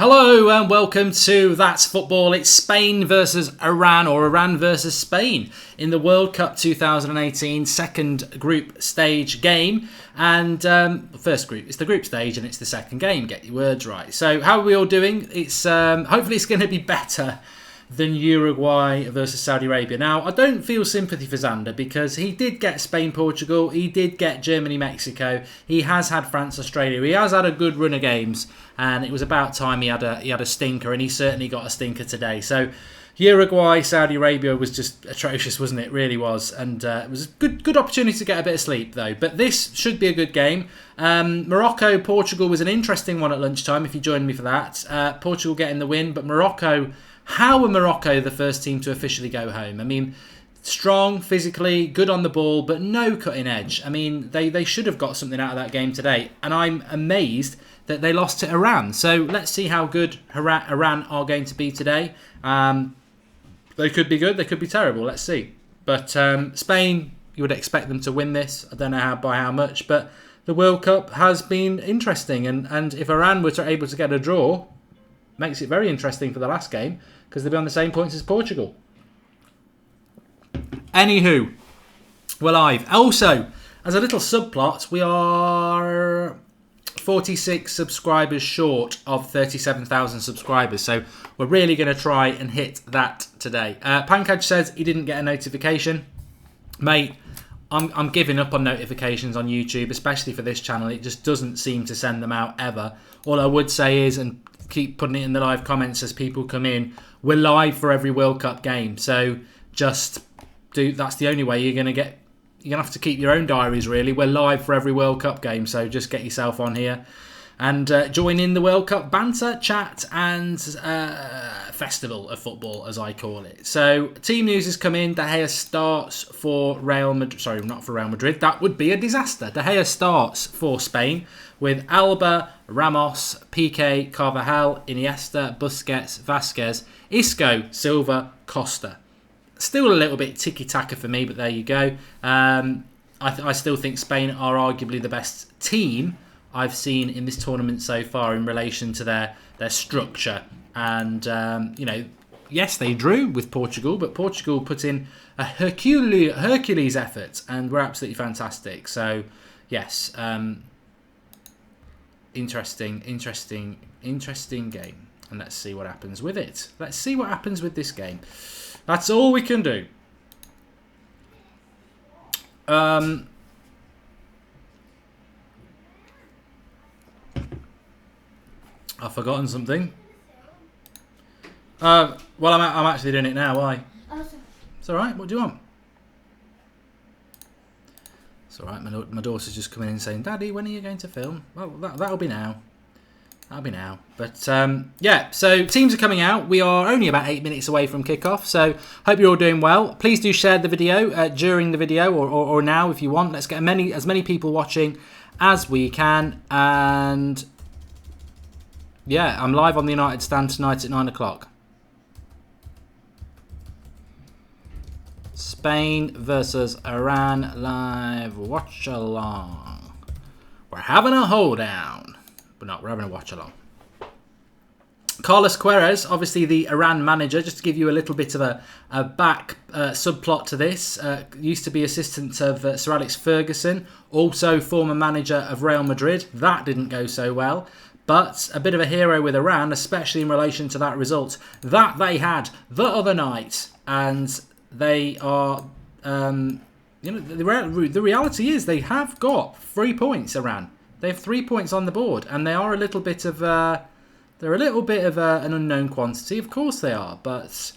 Hello and welcome to That's Football. It's Spain versus Iran, or Iran versus Spain in the World Cup 2018 second group stage game. And first group, it's the group stage and it's the second game. Get your words right. So how are we all doing? It's hopefully it's going to be better than Uruguay versus Saudi Arabia. Now, I don't feel sympathy for Xander because he did get Spain-Portugal, he did get Germany-Mexico, he has had France-Australia, he has had a good run of games, and it was about time he had a stinker, and he certainly got a stinker today. So Uruguay, Saudi Arabia was just atrocious, wasn't it? It really was, and it was a good opportunity to get a bit of sleep though. But this should be a good game. Morocco, Portugal was an interesting one at lunchtime. If you joined me for that, Portugal getting the win, but Morocco. How were Morocco the first team to officially go home? I mean, strong physically, good on the ball, but no cutting edge. I mean, they should have got something out of that game today, and I'm amazed that they lost to Iran. So let's see how good Iran are going to be today. They could be good, they could be terrible. Let's see. But Spain, you would expect them to win this. I don't know by how much, but the World Cup has been interesting, and if Iran were able to get a draw, makes it very interesting for the last game because they'll be on the same points as Portugal. Anywho, we're live. Also, as a little subplot, we are 46 subscribers short of 37,000 subscribers. So we're really going to try and hit that today. Pankaj says he didn't get a notification. Mate, I'm giving up on notifications on YouTube, especially for this channel. It just doesn't seem to send them out ever. All I would say is, and keep putting it in the live comments as people come in, we're live for every World Cup game. So just that's the only way you're going to have to keep your own diaries, really. We're live for every World Cup game, so just get yourself on here and join in the World Cup banter, chat and festival of football, as I call it. So team news has come in. De Gea starts for Real Madrid. Sorry, not for Real Madrid. That would be a disaster. De Gea starts for Spain with Alba, Ramos, Piqué, Carvajal, Iniesta, Busquets, Vasquez, Isco, Silva, Costa. Still a little bit tiki-taka for me, but there you go. I still think Spain are arguably the best team I've seen in this tournament so far in relation to their structure. And, yes, they drew with Portugal, but Portugal put in a Hercules effort and were absolutely fantastic. So, yes, interesting game. And let's see what happens with it. Let's see what happens with this game. That's all we can do. I've forgotten something. Well, I'm actually doing it now. Why? It's all right. What do you want? It's all right. My daughter's just coming in saying, "Daddy, when are you going to film?" Well, that'll be now. That'll be now. But yeah, so teams are coming out. We are only about 8 minutes away from kickoff. So hope you're all doing well. Please do share the video during the video or now if you want. Let's get as many people watching as we can. And yeah, I'm live on the United Stand tonight at 9 o'clock. Spain versus Iran live watch along. We're having a hold down. But not, we're having a watch along. Carlos Queiroz, obviously the Iran manager, just to give you a little bit of a back subplot to this, used to be assistant of Sir Alex Ferguson, also former manager of Real Madrid. That didn't go so well. But a bit of a hero with Iran, especially in relation to that result that they had the other night. And they are, the reality is they have got 3 points, Iran. They have 3 points on the board, and they are a little bit of an unknown quantity. Of course they are, but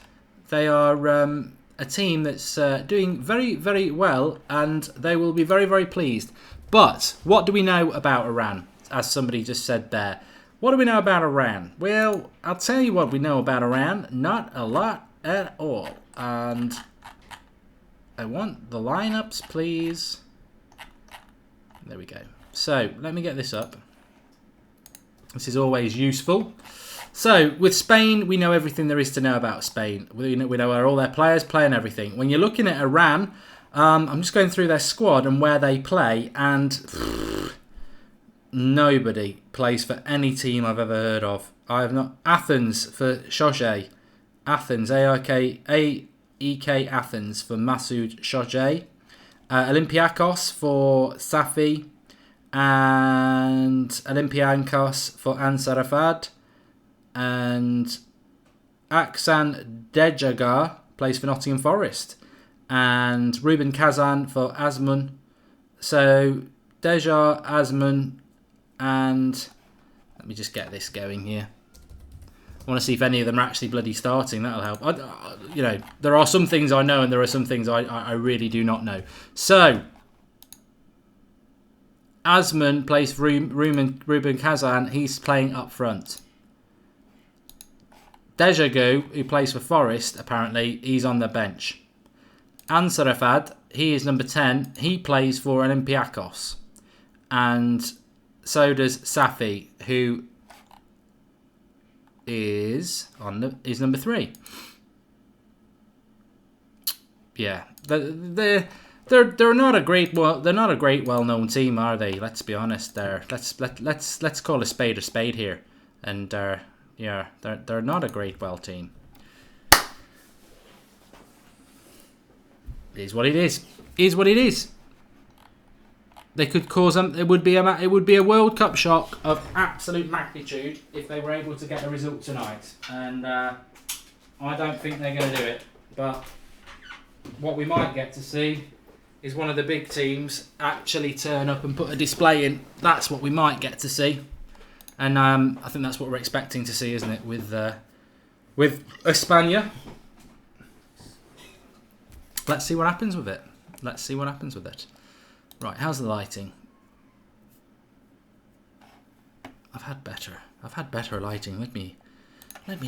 they are a team that's doing very, very well, and they will be very, very pleased. But what do we know about Iran? As somebody just said there, what do we know about Iran? Well, I'll tell you what we know about Iran. Not a lot at all. And I want the lineups, please. There we go. So, let me get this up. This is always useful. So, with Spain, we know everything there is to know about Spain. We know where all their players play and everything. When you're looking at Iran, I'm just going through their squad and where they play, and Nobody plays for any team I've ever heard of. I have not. Athens for Shoje. Athens, A-E-K Athens for Masoud Shoje. Olympiakos for Safi. And Olympiakos for Ansar Rafad. And Aksan Dejagar plays for Nottingham Forest. And Ruben Kazan for Azmun. So, Deja, Azmun, and let me just get this going here. I want to see if any of them are actually bloody starting. That'll help. You know, there are some things I know and there are some things I really do not know. So, Azmun plays for Ruben Kazan. He's playing up front. Dejagu, who plays for Forest, apparently, he's on the bench. Ansarafad, he is number 10. He plays for Olympiakos. And so does Safi, who is number 3. Yeah, they're not a great well-known team, are they? Let's be honest. Let's call a spade here, and yeah, they're not a great well team. It is what it is. It is what it is. They could cause them. It would be a World Cup shock of absolute magnitude if they were able to get a result tonight. And I don't think they're going to do it. But what we might get to see is one of the big teams actually turn up and put a display in. That's what we might get to see. And I think that's what we're expecting to see, isn't it? With España. Let's see what happens with it. Let's see what happens with it. Right, how's the lighting? I've had better lighting. Let me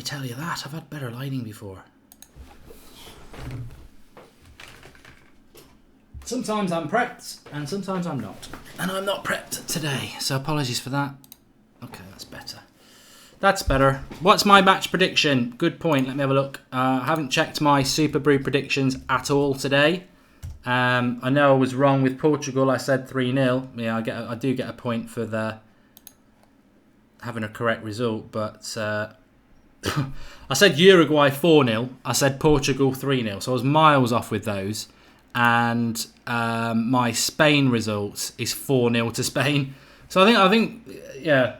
tell you that. I've had better lighting before. Sometimes I'm prepped and sometimes I'm not. And I'm not prepped today, so apologies for that. Okay, that's better. That's better. What's my match prediction? Good point. Let me have a look. I haven't checked my Super Brew predictions at all today. I know I was wrong with Portugal. I said 3-0. Yeah, I do get a point for having a correct result. But I said Uruguay 4-0. I said Portugal 3-0. So I was miles off with those. And my Spain result is 4-0 to Spain. So I think, yeah.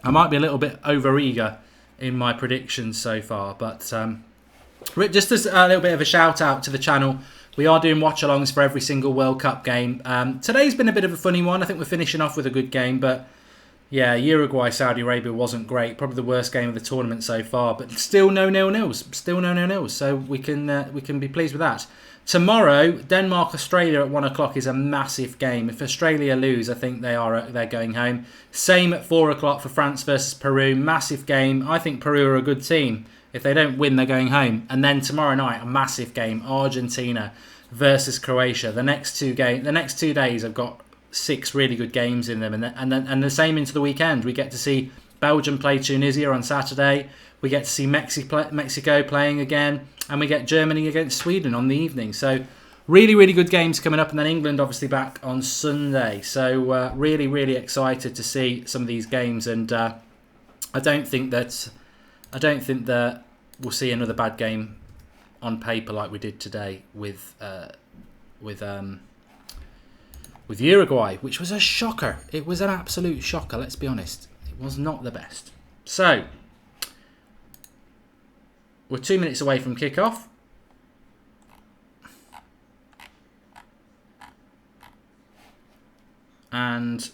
I might be a little bit over-eager in my predictions so far, but just as a little bit of a shout-out to the channel, we are doing watch-alongs for every single World Cup game. Today's been a bit of a funny one. I think we're finishing off with a good game, but yeah, Uruguay-Saudi Arabia wasn't great. Probably the worst game of the tournament so far, but still no nil-nils. Still no nil-nils, so we can be pleased with that. Tomorrow, Denmark-Australia at 1 o'clock is a massive game. If Australia lose, I think they're going home. Same at 4 o'clock for France versus Peru. Massive game. I think Peru are a good team. If they don't win, they're going home. And then tomorrow night, a massive game. Argentina versus Croatia. The next 2 days have got 6 really good games in them. And the same into the weekend. We get to see Belgium play Tunisia on Saturday. We get to see Mexico playing again. And we get Germany against Sweden on the evening. So really, really good games coming up. And then England obviously back on Sunday. So really, really excited to see some of these games. And I don't think that we'll see another bad game on paper like we did today with Uruguay, which was a shocker. It was an absolute shocker, let's be honest. It was not the best. So we're 2 minutes away from kickoff. And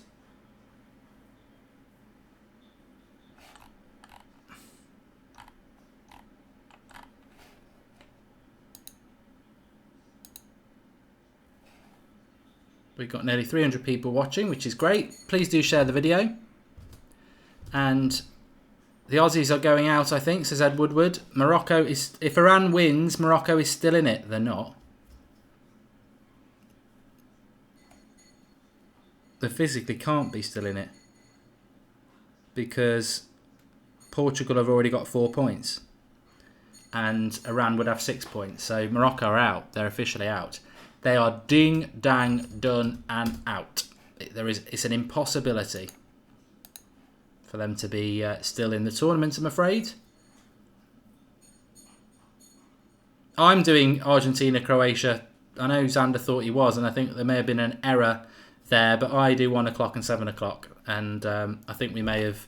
we've got nearly 300 people watching, which is great. Please do share the video. And the Aussies are going out, I think, says Ed Woodward. Morocco is... If Iran wins, Morocco is still in it. They're not. They physically can't be still in it. Because Portugal have already got 4 points. And Iran would have 6 points. So Morocco are out. They're officially out. They are ding, dang, done and out. It's an impossibility for them to be still in the tournament, I'm afraid. I'm doing Argentina-Croatia. I know Xander thought he was, and I think there may have been an error there, but I do 1 o'clock and 7 o'clock. And I think we may have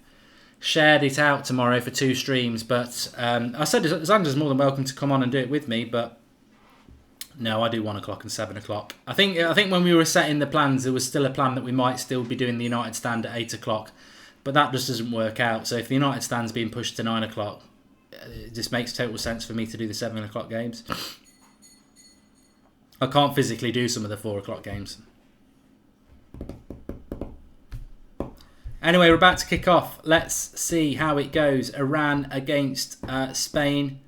shared it out tomorrow for 2 streams. But I said Xander's more than welcome to come on and do it with me, but no, I do 1 o'clock and 7 o'clock. I think when we were setting the plans, there was still a plan that we might still be doing the United stand at 8 o'clock. But that just doesn't work out. So if the United stand's being pushed to 9 o'clock, it just makes total sense for me to do the 7 o'clock games. I can't physically do some of the 4 o'clock games. Anyway, we're about to kick off. Let's see how it goes. Iran against Spain.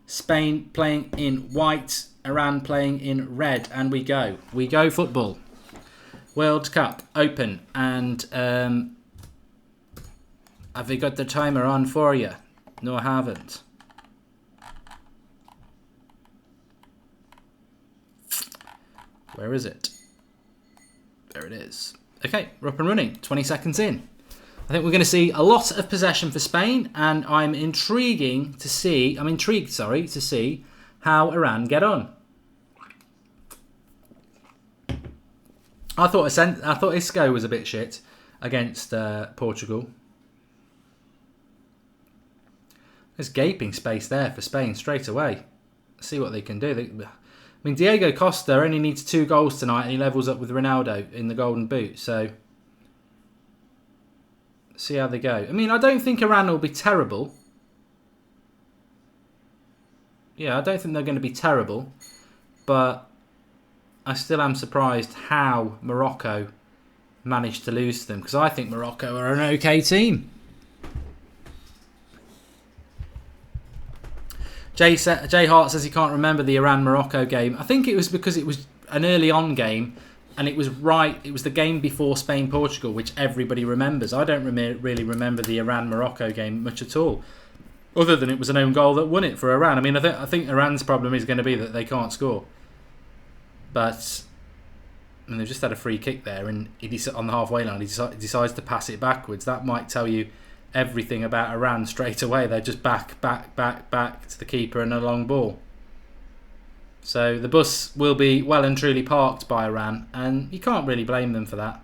Spain playing in white. Iran playing in red. And we go. We go football. World Cup open. And have we got the timer on for you? No, I haven't. Where is it? There it is. Okay, we're up and running. 20 seconds in. I think we're going to see a lot of possession for Spain, and I'm intrigued to see how Iran get on. I thought Isco was a bit shit against Portugal. There's gaping space there for Spain straight away. See what they can do. Diego Costa only needs 2 goals tonight, and he levels up with Ronaldo in the Golden Boot. So, see how they go. I don't think Iran will be terrible. Yeah, I don't think they're going to be terrible. But I still am surprised how Morocco managed to lose to them, because I think Morocco are an okay team. Jay Hart says he can't remember the Iran-Morocco game. I think it was because it was an early on game, and it was the game before Spain-Portugal, which everybody remembers. I don't really remember the Iran-Morocco game much at all, other than it was an own goal that won it for Iran. I think Iran's problem is going to be that they can't score. But they've just had a free kick there, and on the halfway line, he decides to pass it backwards. That might tell you everything about Iran straight away. They're just back to the keeper and a long ball. So the bus will be well and truly parked by Iran, and you can't really blame them for that.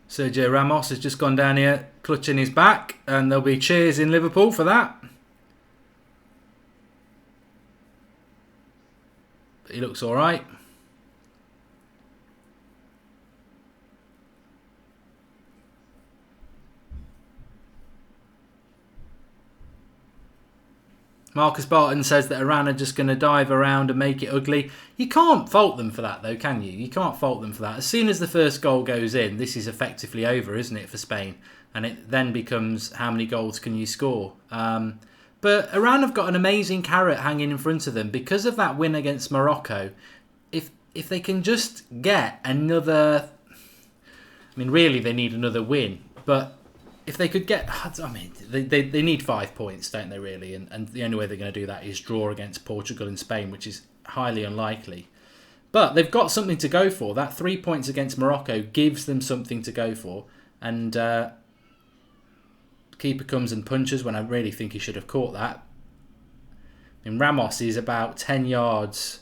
Sergio Ramos has just gone down here clutching his back, and there'll be cheers in Liverpool for that. But he looks alright. Marcus Barton says that Iran are just going to dive around and make it ugly. You can't fault them for that, though, can you? You can't fault them for that. As soon as the first goal goes in, this is effectively over, isn't it, for Spain? And it then becomes how many goals can you score? But Iran have got an amazing carrot hanging in front of them because of that win against Morocco. If they can just get another... really, they need another win, but... if they could get... they need 5 points, don't they, really? And the only way they're going to do that is draw against Portugal and Spain, which is highly unlikely. But they've got something to go for. That 3 points against Morocco gives them something to go for. And keeper comes and punches when I really think he should have caught that. Ramos is about 10 yards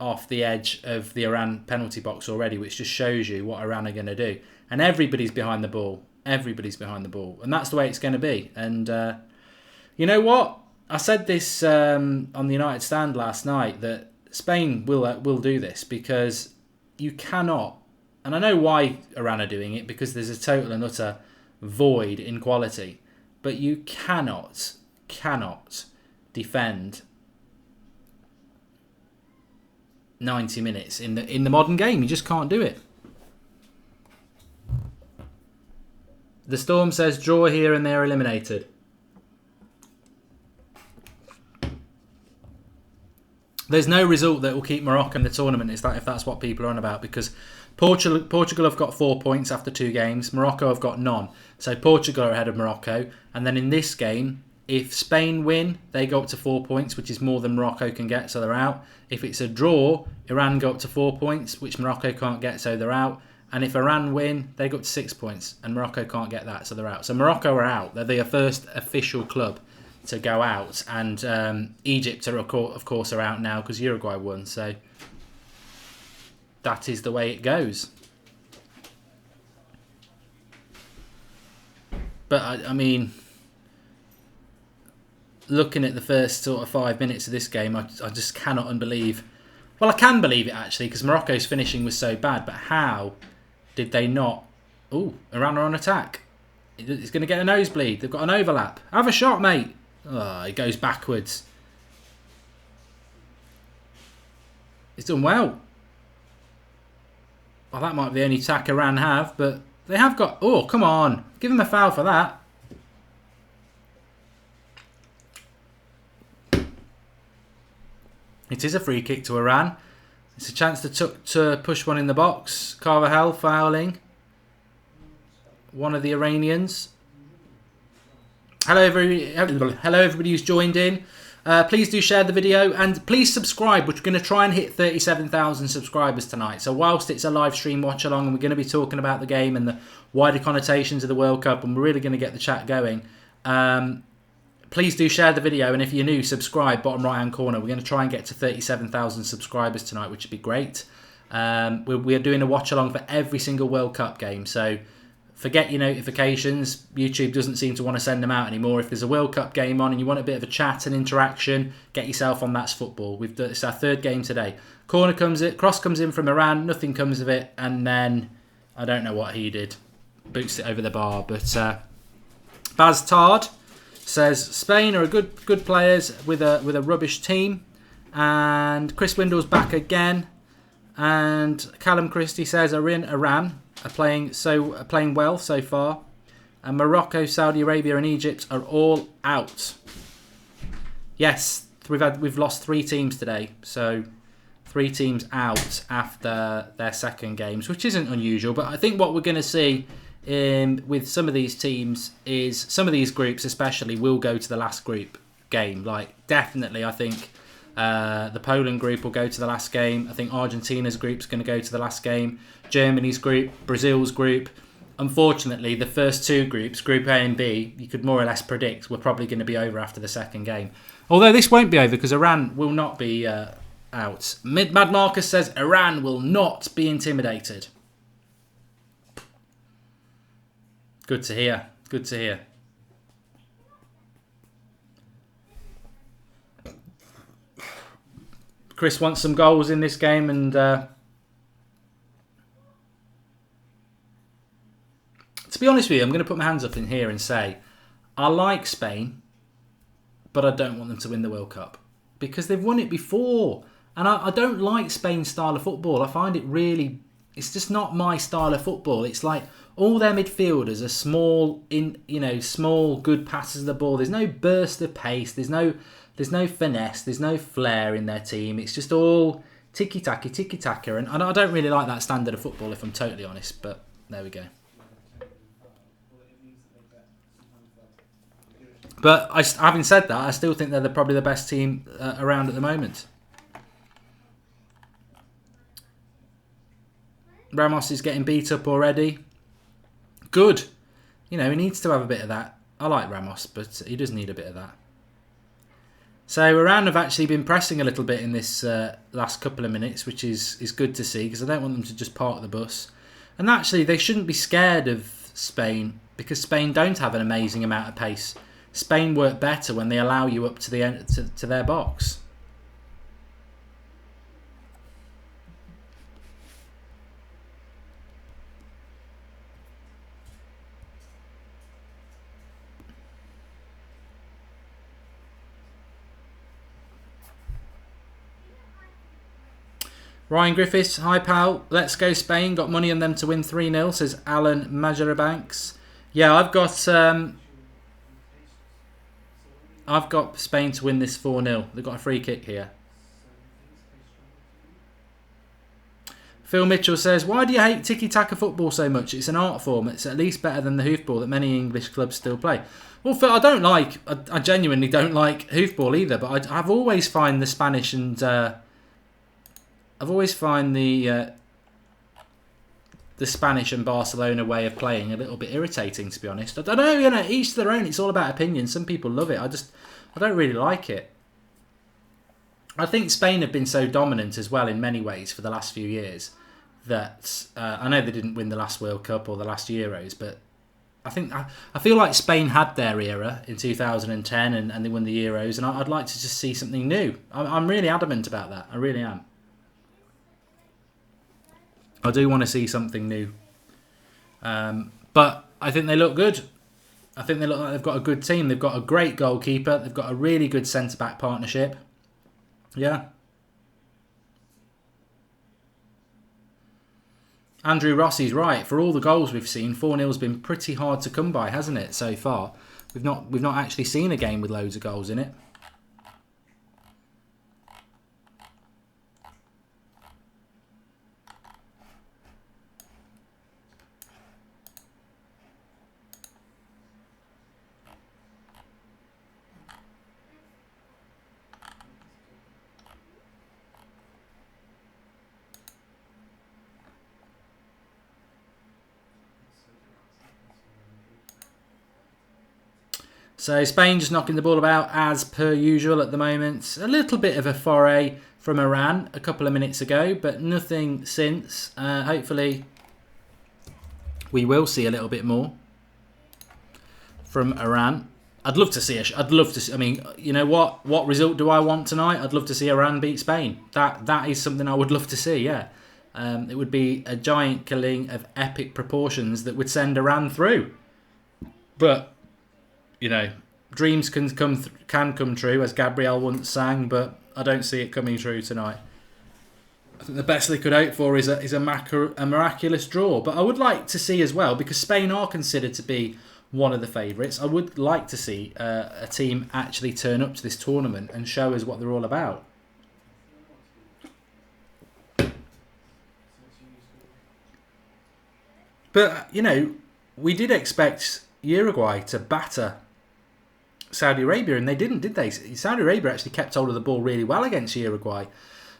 off the edge of the Iran penalty box already, which just shows you what Iran are going to do. And everybody's behind the ball. Everybody's behind the ball. And that's the way it's going to be. And you know what? I said this on the United stand last night, that Spain will do this, because you cannot, and I know why Iran are doing it, because there's a total and utter void in quality, but you cannot defend 90 minutes in the modern game. You just can't do it. The Storm says draw here and they're eliminated. There's no result that will keep Morocco in the tournament, if that's what people are on about, because Portugal have got 4 points after 2 games. Morocco have got none. So Portugal are ahead of Morocco. And then in this game, If Spain win, they go up to 4 points, which is more than Morocco can get, so they're out. If it's a draw, Iran go up to 4 points, which Morocco can't get, so they're out. And if Iran win, they go up to 6 points, and Morocco can't get that, so they're out. So Morocco are out. They're the first official club to go out, and Egypt are of course are out now because Uruguay won. So that is the way it goes. But I mean, looking at the first sort of 5 minutes of this game, I just cannot unbelieve. Well, I can believe it actually because Morocco's finishing was so bad. But how did they not? Oh, Iran are on attack. It's going to get a nosebleed. They've got an overlap. Have a shot, mate. Oh, it goes backwards. It's done well. Well, that might be the only attack Iran have, but they have got... Oh, come on. Give them a foul for that. It is a free kick to Iran. It's a chance to push one in the box. Carvajal fouling one of the Iranians. Hello everybody who's joined in. Please do share the video and please subscribe. We're going to try and hit 37,000 subscribers tonight. So whilst it's a live stream watch along and we're going to be talking about the game and the wider connotations of the World Cup and we're really going to get the chat going, please do share the video, and if you're new, subscribe, bottom right hand corner. We're going to try and get to 37,000 subscribers tonight, which would be great. We're doing a watch along for every single World Cup game, so forget your notifications. YouTube doesn't seem to want to send them out anymore. If there's a World Cup game on and you want a bit of a chat and interaction, get yourself on That's Football. It's our third game today. Cross comes in from Iran, nothing comes of it, and then I don't know what he did. Boots it over the bar, but Baz Tard says Spain are good players with a rubbish team, and Chris Windle's back again, and Callum Christie says Iran are playing well so far, and Morocco, Saudi Arabia, and Egypt are all out. Yes, we've lost 3 teams today, so 3 teams out after their second games, which isn't unusual. But I think what we're going to see with some of these teams is some of these groups especially will go to the last group game. Like definitely I think the Poland group will go to the last game. I think Argentina's group's going to go to the last game. Germany's group, Brazil's group. Unfortunately, the first 2 groups, Group A and B, you could more or less predict we're probably going to be over after the second game. Although this won't be over because Iran will not be out. Mad Marcus says Iran will not be intimidated. Good to hear. Good to hear. Chris wants some goals in this game, and to be honest with you, I'm going to put my hands up in here and say I like Spain, but I don't want them to win the World Cup because they've won it before, and I don't like Spain's style of football. I find it really, it's just not my style of football. It's like all their midfielders are small, good passes of the ball. There's no burst of pace. There's no finesse. There's no flair in their team. It's just all tiki-taka. And I don't really like that standard of football, if I'm totally honest. But there we go. But having said that, I still think they're probably the best team around at the moment. Ramos is getting beat up already. Good. He needs to have a bit of that. I like Ramos, but he does need a bit of that. So Iran have actually been pressing a little bit in this last couple of minutes, which is good to see because I don't want them to just park the bus. And actually, they shouldn't be scared of Spain because Spain don't have an amazing amount of pace. Spain work better when they allow you up to the end, to their box. Ryan Griffiths, hi pal, let's go Spain. Got money on them to win 3-0, says Alan Majarabanks. Yeah, I've got Spain to win this 4-0. They've got a free kick here. Phil Mitchell says, why do you hate tiki-taka football so much? It's an art form. It's at least better than the hoofball that many English clubs still play. Well, Phil, I genuinely don't like hoofball either, but I've always find the Spanish and I've always find the Spanish and Barcelona way of playing a little bit irritating, to be honest. I don't know, each to their own. It's all about opinion. Some people love it. I don't really like it. I think Spain have been so dominant as well in many ways for the last few years that I know they didn't win the last World Cup or the last Euros, but I feel like Spain had their era in 2010 and they won the Euros, and I'd like to just see something new. I'm really adamant about that. I really am. I do want to see something new. But I think they look good. I think they look like they've got a good team. They've got a great goalkeeper. They've got a really good centre-back partnership. Yeah. Andrew Rossi's right. For all the goals we've seen, 4-0's been pretty hard to come by, hasn't it, so far? We've not actually seen a game with loads of goals in it. So Spain just knocking the ball about as per usual at the moment. A little bit of a foray from Iran a couple of minutes ago, but nothing since. Hopefully we will see a little bit more from Iran. I'd love to see. I mean, you know what? What result do I want tonight? I'd love to see Iran beat Spain. That is something I would love to see. Yeah, it would be a giant killing of epic proportions that would send Iran through. But you know, dreams can come true, as Gabrielle once sang, but I don't see it coming true tonight. I think the best they could hope for is a miraculous draw. But I would like to see as well, because Spain are considered to be one of the favourites, I would like to see a team actually turn up to this tournament and show us what they're all about. But, you know, we did expect Uruguay to batter Saudi Arabia, and they didn't, did they? Saudi Arabia actually kept hold of the ball really well against Uruguay.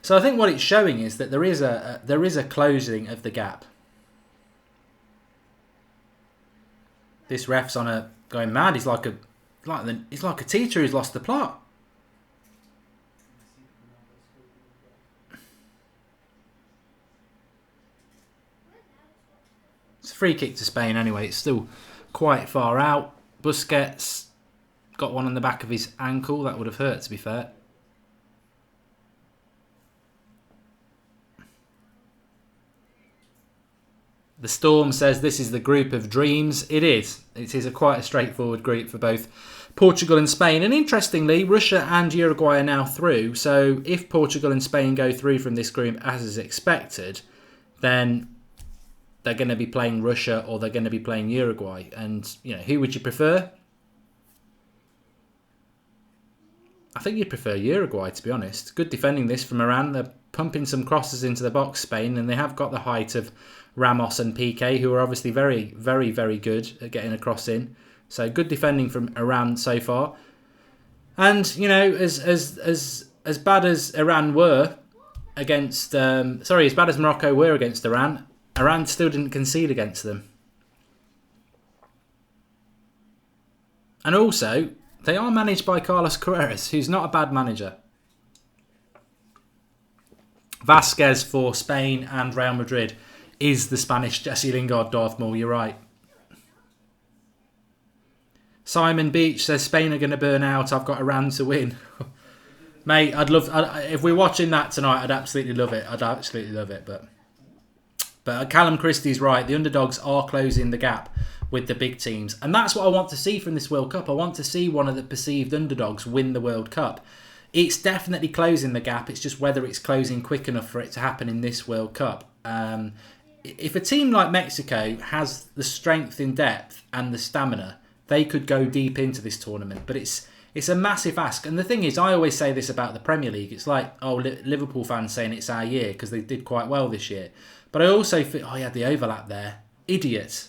So I think what it's showing is that there is a closing of the gap. This ref's going mad. He's like a teacher who's lost the plot. It's a free kick to Spain anyway. It's still quite far out. Busquets got one on the back of his ankle. That would have hurt, to be fair. The Storm says this is the group of dreams. It is. It is quite a straightforward group for both Portugal and Spain. And interestingly, Russia and Uruguay are now through. So if Portugal and Spain go through from this group as is expected, then they're going to be playing Russia or they're going to be playing Uruguay. And, you know, who would you prefer? I think you'd prefer Uruguay, to be honest. Good defending this from Iran. They're pumping some crosses into the box, Spain, and they have got the height of Ramos and Piqué, who are obviously very, very, very good at getting a cross in. So good defending from Iran so far. And, you know, as bad as Iran were against... as bad as Morocco were against Iran, Iran still didn't concede against them. And also, they are managed by Carlos Carreras, who's not a bad manager. Vasquez for Spain and Real Madrid is the Spanish Jesse Lingard, Darth Maul, you're right. Simon Beach says Spain are going to burn out. I've got Iran to win. Mate, if we're watching that tonight, I'd absolutely love it. But Callum Christie's right. The underdogs are closing the gap with the big teams. And that's what I want to see from this World Cup. I want to see one of the perceived underdogs win the World Cup. It's definitely closing the gap. It's just whether it's closing quick enough for it to happen in this World Cup. If a team like Mexico has the strength in depth and the stamina, they could go deep into this tournament. But it's It's a massive ask. And the thing is, I always say this about the Premier League. It's like, oh, Liverpool fans saying it's our year because they did quite well this year. But I also feel, oh, he had the overlap there. Idiot.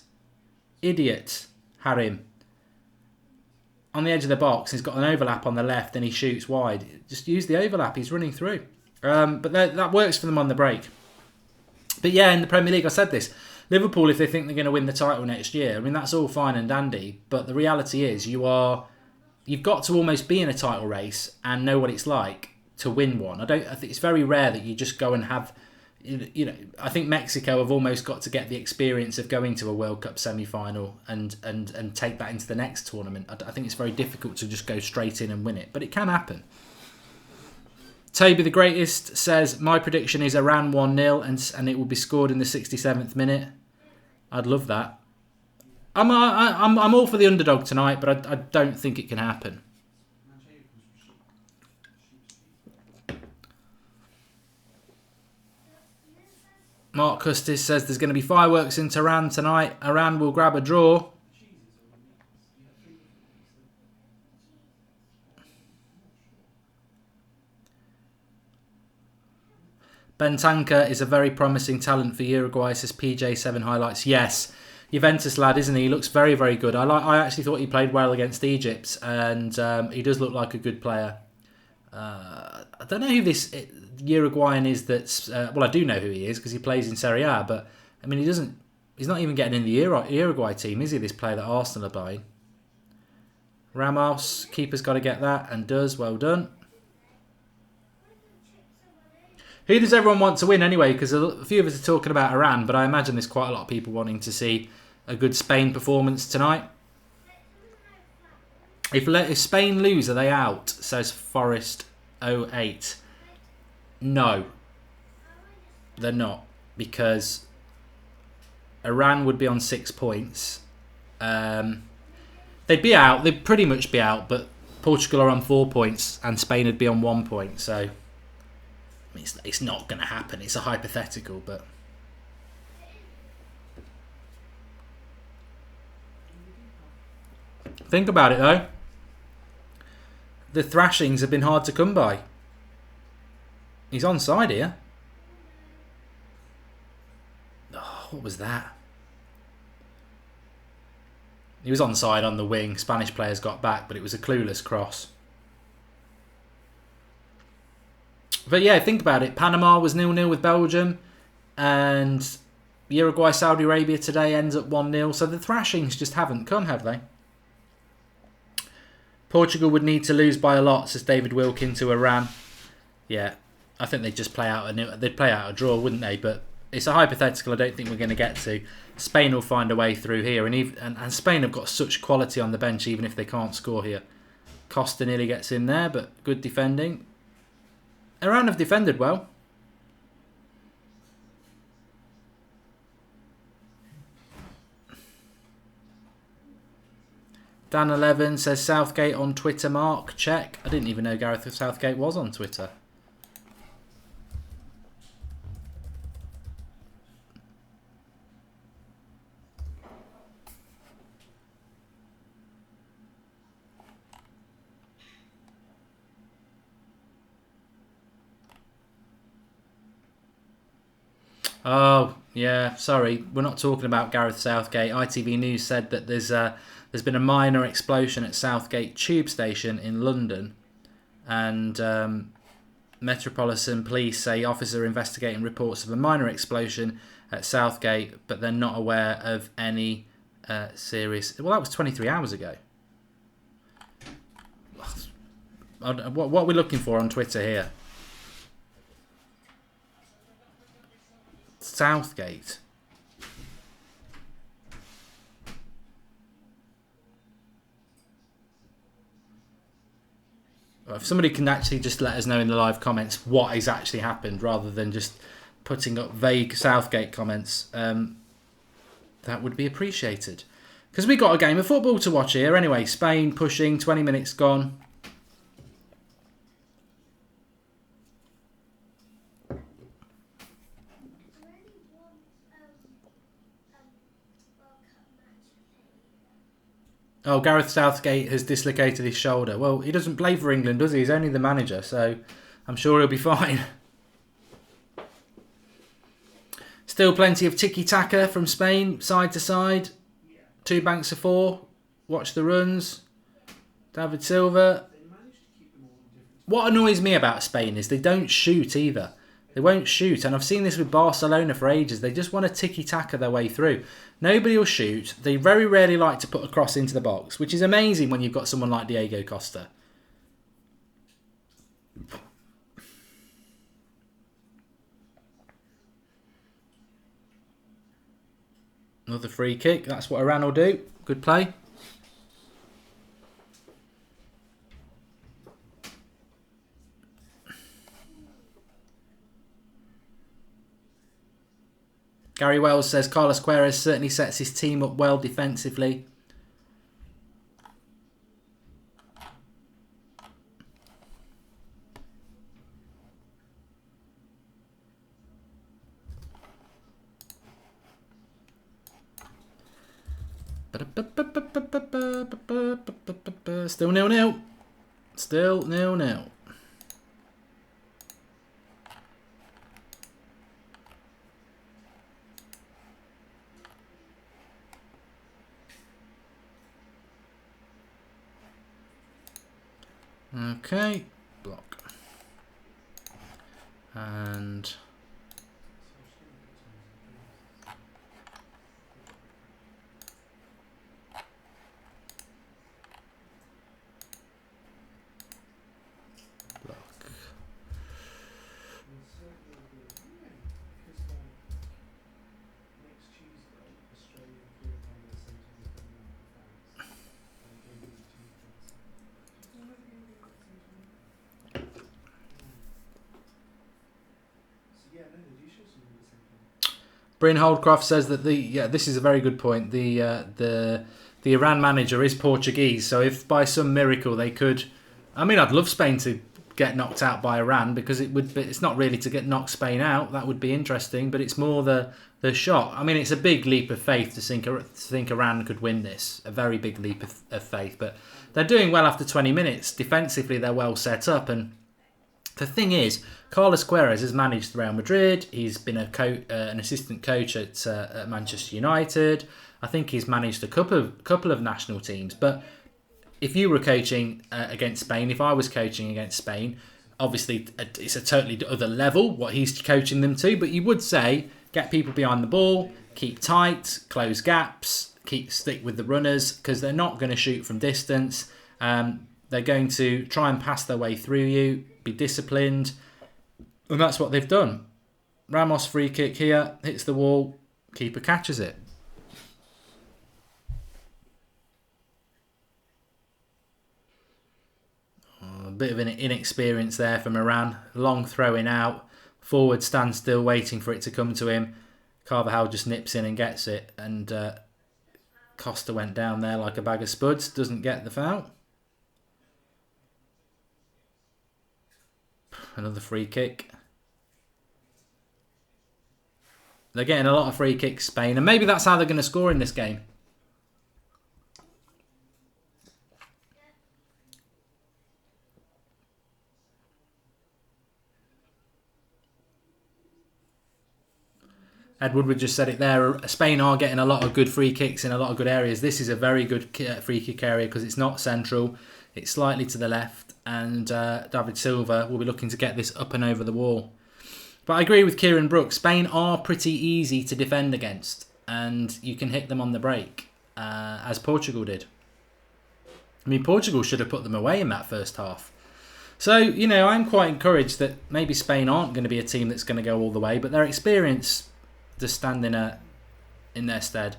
Harim. On the edge of the box, he's got an overlap on the left and he shoots wide. Just use the overlap. He's running through. But that works for them on the break. But yeah, in the Premier League, I said this. Liverpool, if they think they're going to win the title next year, I mean, that's all fine and dandy. But the reality is you've got to almost be in a title race and know what it's like to win one. I think it's very rare that you just go and have, I think Mexico have almost got to get the experience of going to a World Cup semi-final and take that into the next tournament. I think it's very difficult to just go straight in and win it, but it can happen. Toby the Greatest says, my prediction is Iran 1-0 and it will be scored in the 67th minute. I'd love that. I'm all for the underdog tonight, but I don't think it can happen. Mark Custis says there's going to be fireworks in Tehran tonight. Iran will grab a draw. Bentancur is a very promising talent for Uruguay, says PJ7 Highlights. Yes. Juventus lad, isn't he? He looks very, very good. I actually thought he played well against Egypt, and he does look like a good player. I don't know who this Uruguayan is. That's well, I do know who he is because he plays in Serie A. But I mean, he's not even getting in the Uruguay team, is he? This player that Arsenal are buying. Ramos, keeper's got to get that and does. Well done. Who does everyone want to win anyway? Because a few of us are talking about Iran, but I imagine there's quite a lot of people wanting to see a good Spain performance tonight. If Spain lose, are they out? Says Forest08. No, they're not, because Iran would be on 6 points. They'd be out. They'd pretty much be out, but Portugal are on 4 points and Spain would be on 1 point. So it's not going to happen. It's a hypothetical, but. Think about it though. The thrashings have been hard to come by. He's onside here. Oh, what was that? He was onside on the wing. Spanish players got back, but it was a clueless cross. But yeah, think about it. Panama was 0-0 with Belgium, and Uruguay, Saudi Arabia today ends up 1-0. So the thrashings just haven't come, have they? Portugal would need to lose by a lot, says David Wilkin to Iran. Yeah, I think they'd just play out a draw, wouldn't they? But it's a hypothetical. I don't think we're going to get to. Spain will find a way through here, and Spain have got such quality on the bench, even if they can't score here. Costa nearly gets in there, but good defending. Iran have defended well. Dan11 says Southgate on Twitter, Mark. Check. I didn't even know Gareth Southgate was on Twitter. Oh, yeah, sorry. We're not talking about Gareth Southgate. ITV News said that there's been a minor explosion at Southgate Tube Station in London, and Metropolitan Police say officers are investigating reports of a minor explosion at Southgate, but they're not aware of any serious... Well, that was 23 hours ago. What are we looking for on Twitter here? Southgate. If somebody can actually just let us know in the live comments what has actually happened, rather than just putting up vague Southgate comments, that would be appreciated. Because we got a game of football to watch here anyway. Spain pushing, 20 minutes gone. Oh, Gareth Southgate has dislocated his shoulder. Well, he doesn't play for England, does he? He's only the manager, so I'm sure he'll be fine. Still plenty of tiki-taka from Spain, side to side. 2 banks of 4. Watch the runs. David Silva. What annoys me about Spain is they don't shoot either. They won't shoot, and I've seen this with Barcelona for ages. They just want to tiki-taka their way through. Nobody will shoot. They very rarely like to put a cross into the box, which is amazing when you've got someone like Diego Costa. Another free kick. That's what Iran will do. Good play. Gary Wells says Carlos Queiroz certainly sets his team up well defensively. Still 0-0. Still 0-0. Okay, block. And block. Bryn Holdcroft says that this is a very good point. The Iran manager is Portuguese, so if by some miracle they could, I mean, I'd love Spain to get knocked out by Iran because it's not really to get knocked Spain out. That would be interesting, but it's more the shot. I mean, it's a big leap of faith to think Iran could win this. A very big leap of faith, but they're doing well after 20 minutes. Defensively, they're well set up, and the thing is, Carlos Queiroz has managed Real Madrid. He's been an assistant coach at Manchester United. I think he's managed a couple of national teams. But if you were coaching against Spain, if I was coaching against Spain, obviously it's a totally other level what he's coaching them to. But you would say get people behind the ball, keep tight, close gaps, stick with the runners because they're not going to shoot from distance. They're going to try and pass their way through you, be disciplined. And that's what they've done. Ramos free kick here, hits the wall, keeper catches it. A bit of an inexperience there from Iran. Long throwing out. Forward stands still waiting for it to come to him. Carvajal just nips in and gets it. And Costa went down there like a bag of spuds. Doesn't get the foul. Another free kick. They're getting a lot of free kicks, Spain, and maybe that's how they're going to score in this game. Ed Woodward just said it there. Spain are getting a lot of good free kicks in a lot of good areas. This is a very good free kick area because it's not central. It's slightly to the left, and David Silva will be looking to get this up and over the wall. But I agree with Kieran Brooks. Spain are pretty easy to defend against, and you can hit them on the break, as Portugal did. I mean, Portugal should have put them away in that first half. So, you know, I'm quite encouraged that maybe Spain aren't going to be a team that's going to go all the way, but their experience does stand in their stead.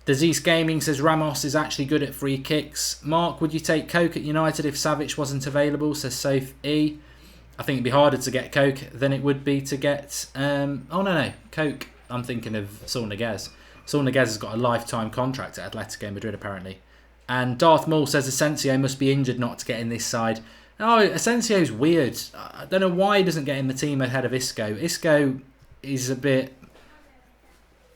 Disease Gaming says Ramos is actually good at free kicks. Mark, would you take Coke at United if Savic wasn't available? Says Safe E. I think it'd be harder to get Coke than it would be to get... no. Coke, I'm thinking of Saul Niguez. Saul Niguez has got a lifetime contract at Atletico Madrid, apparently. And Darth Maul says Asensio must be injured not to get in this side. Oh, Asensio's weird. I don't know why he doesn't get in the team ahead of Isco. Isco is a bit...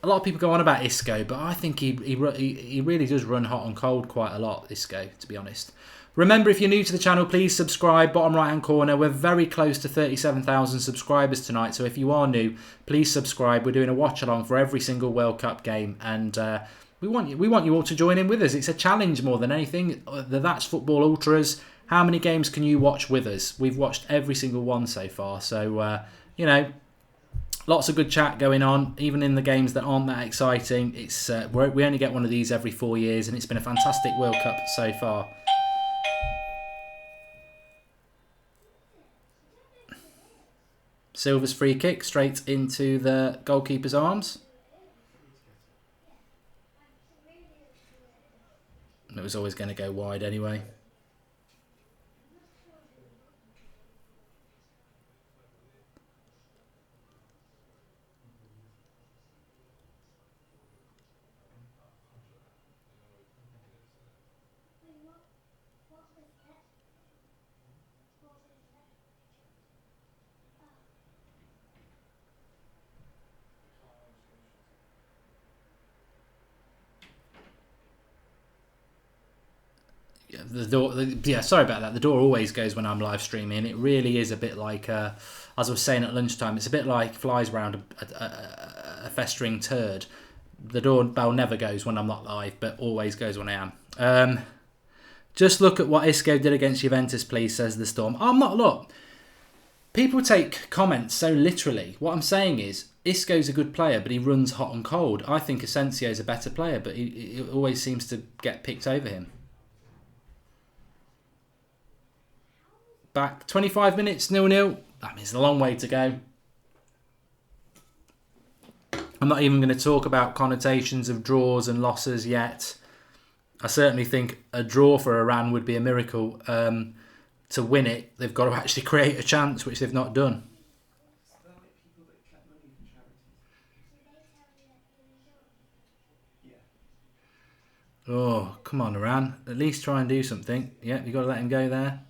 a lot of people go on about Isco, but I think he really does run hot and cold quite a lot, Isco, to be honest. Remember, if you're new to the channel, please subscribe. Bottom right-hand corner, we're very close to 37,000 subscribers tonight. So if you are new, please subscribe. We're doing a watch-along for every single World Cup game. And we want you all to join in with us. It's a challenge more than anything. The That's Football Ultras. How many games can you watch with us? We've watched every single one so far. So, you know, lots of good chat going on, even in the games that aren't that exciting. It's we only get one of these every 4 years, and it's been a fantastic World Cup so far. Silva's free kick straight into the goalkeeper's arms. It was always going to go wide anyway. The door, sorry about that. The door always goes when I'm live streaming. It really is a bit like, as I was saying at lunchtime, it's a bit like flies around a festering turd. The doorbell never goes when I'm not live, but always goes when I am. Just look at what Isco did against Juventus, please, says the Storm. I'm not, look. People take comments so literally. What I'm saying is, Isco's a good player, but he runs hot and cold. I think Asensio's a better player, but he always seems to get picked over him. Back 25 minutes, 0-0. That means a long way to go. I'm not even going to talk about connotations of draws and losses yet. I certainly think a draw for Iran would be a miracle. To win it, they've got to actually create a chance, which they've not done. Oh, come on, Iran. At least try and do something. Yeah, you've got to let him go there.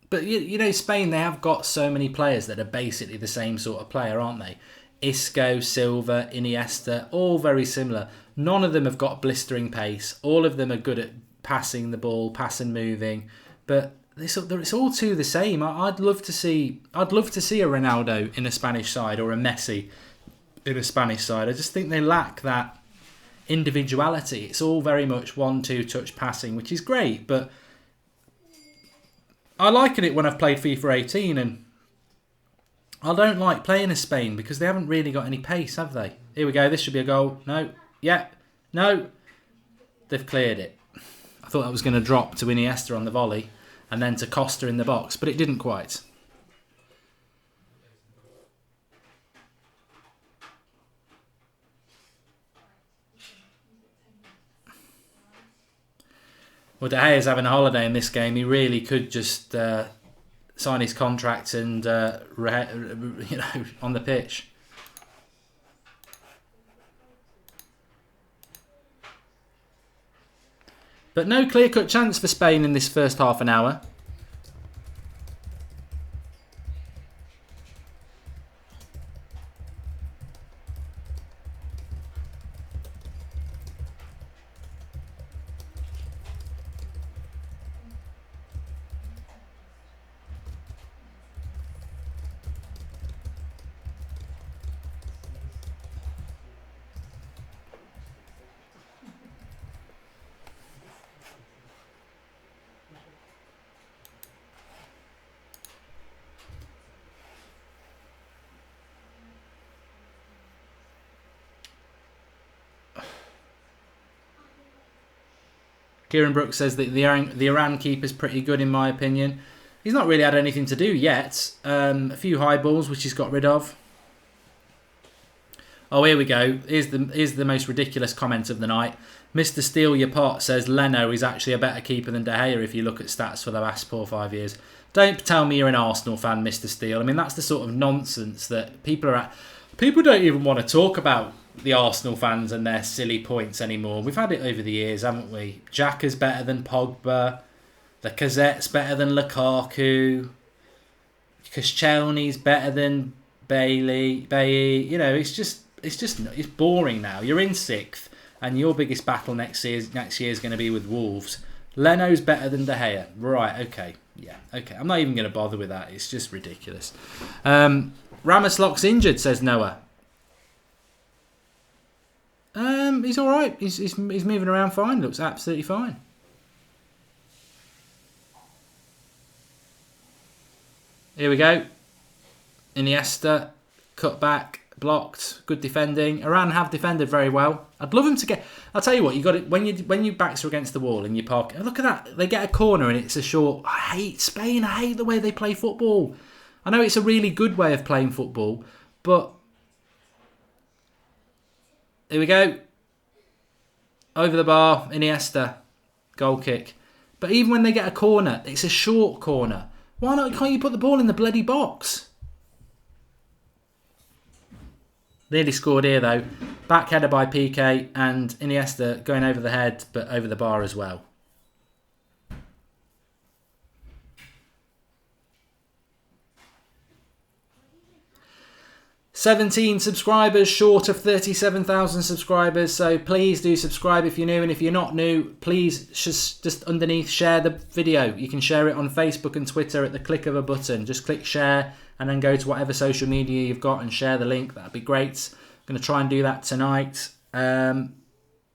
But, you know, Spain, they have got so many players that are basically the same sort of player, aren't they? Isco, Silva, Iniesta, all very similar. None of them have got blistering pace. All of them are good at passing the ball, passing, moving. But it's all too the same. I'd love to see a Ronaldo in a Spanish side or a Messi in a Spanish side. I just think they lack that individuality. It's all very much 1-2 touch passing, which is great, but I like it when I've played FIFA 18, and I don't like playing as Spain because they haven't really got any pace, have they? Here we go. This should be a goal. No. Yeah. No. They've cleared it. I thought that was going to drop to Iniesta on the volley and then to Costa in the box, but it didn't quite. Well, De Gea's having a holiday in this game. He really could just sign his contract and, you know, on the pitch. But no clear-cut chance for Spain in this first half an hour. Kieran Brooks says that the Iran keeper's pretty good in my opinion. He's not really had anything to do yet. A few high balls which he's got rid of. Oh, here we go. Here's the most ridiculous comment of the night. Mr. Steal Your Pot says Leno is actually a better keeper than De Gea if you look at stats for the last 4 or 5 years. Don't tell me you're an Arsenal fan, Mr. Steele. I mean, that's the sort of nonsense that people are at. People don't even want to talk about the Arsenal fans and their silly points anymore. We've had it over the years, haven't we? Xhaka's better than Pogba. Lacazette's better than Lukaku. Koscielny's better than Bailey. You know, it's just it's boring now. You're in 6th, and your biggest battle next year is going to be with Wolves. Leno's better than De Gea. Right, okay. Yeah, okay. I'm not even going to bother with that. It's just ridiculous. Ramos Lock's injured, says Noah. He's all right. He's moving around fine. Looks absolutely fine. Here we go. Iniesta, cut back, blocked, good defending. Iran have defended very well. I'd love them to get. I'll tell you what, you got it when your backs are against the wall and you park. Look at that. They get a corner and it's a short. I hate Spain. I hate the way they play football. I know it's a really good way of playing football, but here we go. Over the bar, Iniesta, goal kick. But even when they get a corner, it's a short corner. Why not? Can't you put the ball in the bloody box? Nearly scored here though. Back header by PK and Iniesta going over the head, but over the bar as well. 17 subscribers short of 37,000 subscribers, so please do subscribe if you're new, and if you're not new, please just underneath share the video. You can share it on Facebook and Twitter at the click of a button. Just click share and then go to whatever social media you've got and share the link. That'd be great. I'm going to try and do that tonight.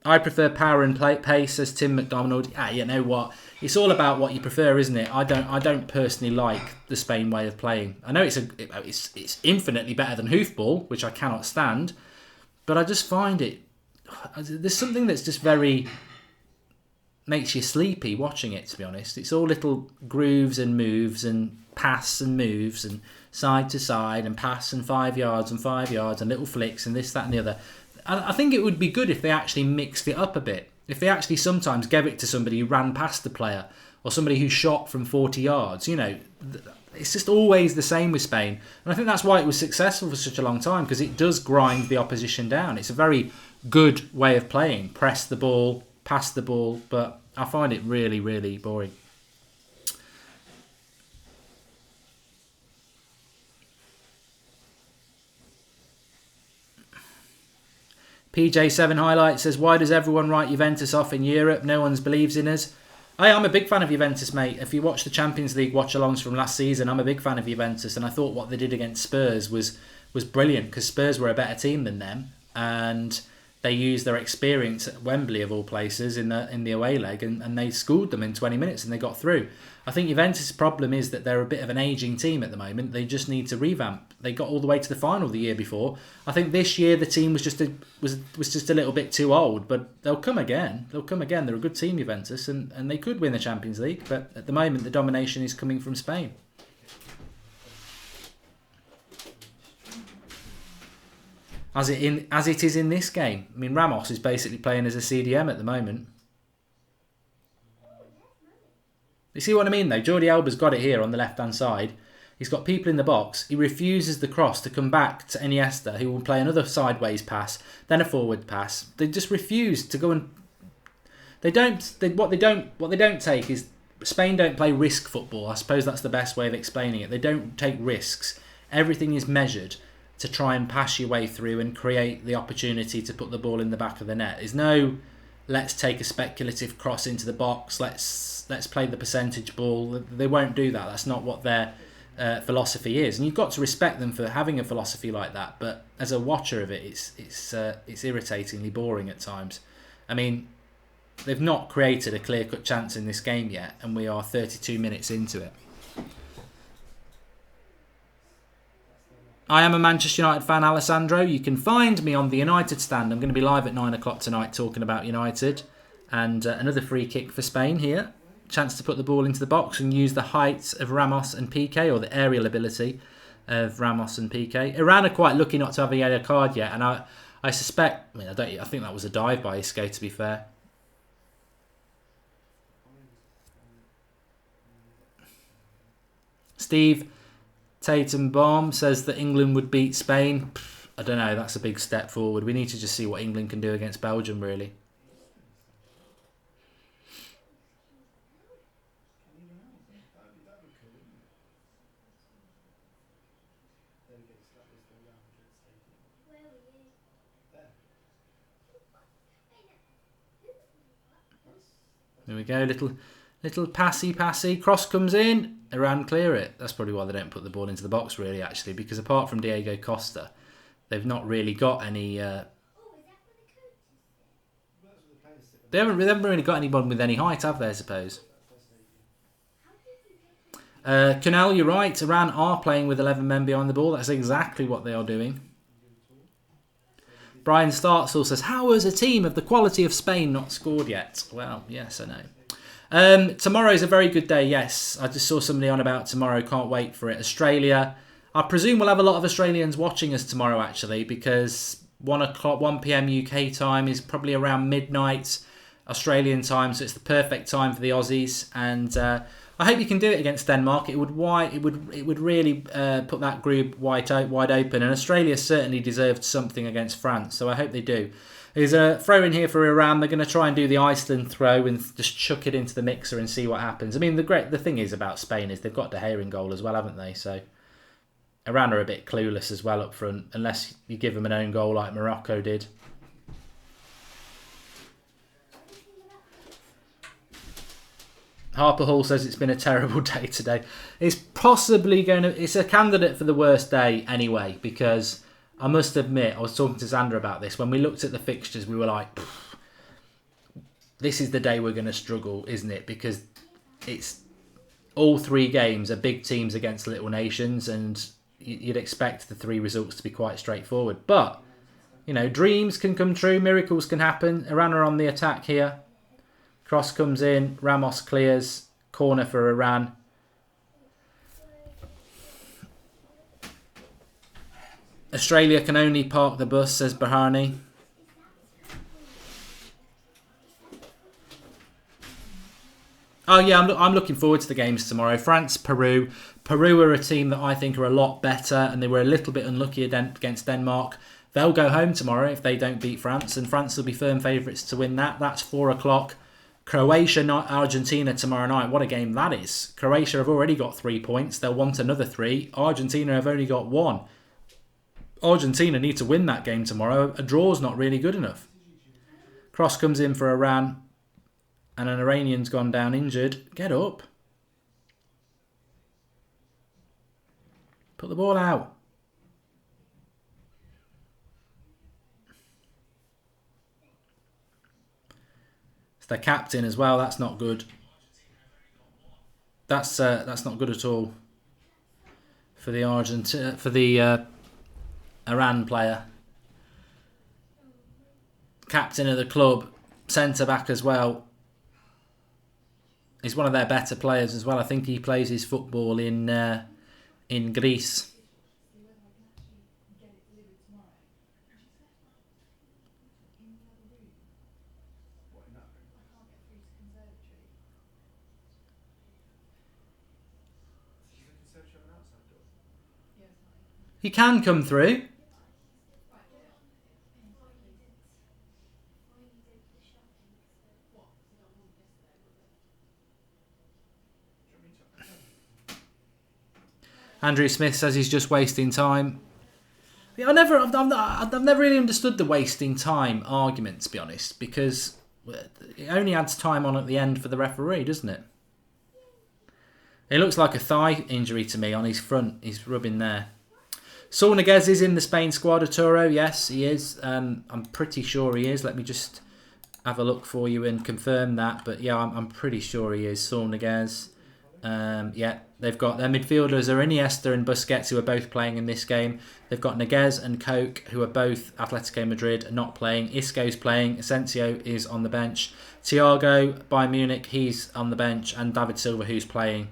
I prefer power and pace, says Tim McDonald. You know what? It's all about what you prefer, isn't it? I don't personally like the Spain way of playing. I know it's infinitely better than hoofball, which I cannot stand, but I just find there's something that's just very makes you sleepy watching it, to be honest. It's all little grooves and moves and pass and moves and side to side and pass and 5 yards and 5 yards and little flicks and this, that and the other. I think it would be good if they actually mixed it up a bit. If they actually sometimes gave it to somebody who ran past the player or somebody who shot from 40 yards. You know, it's just always the same with Spain. And I think that's why it was successful for such a long time, because it does grind the opposition down. It's a very good way of playing. Press the ball, pass the ball, but I find it really, really boring. PJ7 Highlight says, why does everyone write Juventus off in Europe? No one believes in us. I'm a big fan of Juventus, mate. If you watch the Champions League watch-alongs from last season, I'm a big fan of Juventus, and I thought what they did against Spurs was brilliant, because Spurs were a better team than them, and they used their experience at Wembley, of all places, in the away leg, and they schooled them in 20 minutes, and they got through. I think Juventus' problem is that they're a bit of an ageing team at the moment. They just need to revamp. They got all the way to the final the year before. I think this year the team was just a little bit too old, but they'll come again. They're a good team, Juventus, and they could win the Champions League, but at the moment the domination is coming from Spain. As it is in this game. I mean, Ramos is basically playing as a CDM at the moment. You see what I mean, though? Jordi Alba's got it here on the left-hand side. He's got people in the box. He refuses the cross to come back to Iniesta, who will play another sideways pass, then a forward pass. They just refuse to go and. What they don't take is Spain don't play risk football. I suppose that's the best way of explaining it. They don't take risks. Everything is measured to try and pass your way through and create the opportunity to put the ball in the back of the net. There's no, let's take a speculative cross into the box. Let's play the percentage ball. They won't do that. That's not what their philosophy is, and you've got to respect them for having a philosophy like that. But as a watcher of it, it's irritatingly boring at times. I mean, they've not created a clear-cut chance in this game yet, and we are 32 minutes into it. I am a Manchester United fan, Alessandro. You can find me on the United stand. I'm going to be live at 9 o'clock tonight talking about United, and another free kick for Spain here. Chance to put the ball into the box and use the height of Ramos and PK, or the aerial ability of Ramos and PK. Iran are quite lucky not to have a yellow card yet, and I suspect. I think that was a dive by Isco, to be fair. Steve Tatum Bomb says that England would beat Spain. I don't know. That's a big step forward. We need to just see what England can do against Belgium, really. There we go. Little passy. Cross comes in. Iran clear it. That's probably why they don't put the ball into the box, really, actually, because apart from Diego Costa, they've not really got any... They haven't really got anyone with any height, have they, I suppose? Canal, you're right. Iran are playing with 11 men behind the ball. That's exactly what they are doing. Brian Startsall says, how has a team of the quality of Spain not scored yet? Well, yes, I know. Tomorrow's a very good day, yes. I just saw somebody on about tomorrow. Can't wait for it. Australia. I presume we'll have a lot of Australians watching us tomorrow, actually, because 1 p.m. UK time is probably around midnight Australian time, so it's the perfect time for the Aussies. And I hope you can do it against Denmark. It would really put that group wide open. And Australia certainly deserved something against France, so I hope they do. There's a throw in here for Iran. They're going to try and do the Iceland throw and just chuck it into the mixer and see what happens. I mean, the thing is about Spain is they've got De Gea in goal as well, haven't they? So Iran are a bit clueless as well up front, unless you give them an own goal like Morocco did. Harper Hall says it's been a terrible day today. It's possibly it's a candidate for the worst day anyway, because I must admit, I was talking to Xander about this. When we looked at the fixtures, we were like, this is the day we're going to struggle, isn't it? Because it's all 3 games are big teams against little nations, and you'd expect the 3 results to be quite straightforward. But, you know, dreams can come true, miracles can happen. Iran are on the attack here. Cross comes in, Ramos clears, corner for Iran. Australia can only park the bus, says Bahani. Oh yeah, I'm looking forward to the games tomorrow. France, Peru. Peru are a team that I think are a lot better, and they were a little bit unlucky against Denmark. They'll go home tomorrow if they don't beat France, and France will be firm favourites to win that. That's 4 o'clock. Croatia, not Argentina tomorrow night. What a game that is. Croatia have already got 3 points. They'll want another 3. Argentina have only got 1. Argentina need to win that game tomorrow. A draw's not really good enough. Cross comes in for Iran. And an Iranian's gone down injured. Get up. Put the ball out. Their captain as well. That's not good. That's not good at all for the Iran player. Captain of the club, centre back as well. He's one of their better players as well. I think he plays his football in Greece. He can come through. Andrew Smith says he's just wasting time. I've never really understood the wasting time argument, to be honest, because it only adds time on at the end for the referee, doesn't it? It looks like a thigh injury to me on his front. He's rubbing there. Saul Niguez is in the Spain squad, Arturo. Yes, he is. I'm pretty sure he is. Let me just have a look for you and confirm that. But yeah, I'm pretty sure he is. Saul Niguez. Yeah, they've got their midfielders are Iniesta and Busquets, who are both playing in this game. They've got Niguez and Koch, who are both Atletico Madrid, not playing. Isco's playing. Asensio is on the bench. Thiago, Bayern Munich, he's on the bench. And David Silva, who's playing.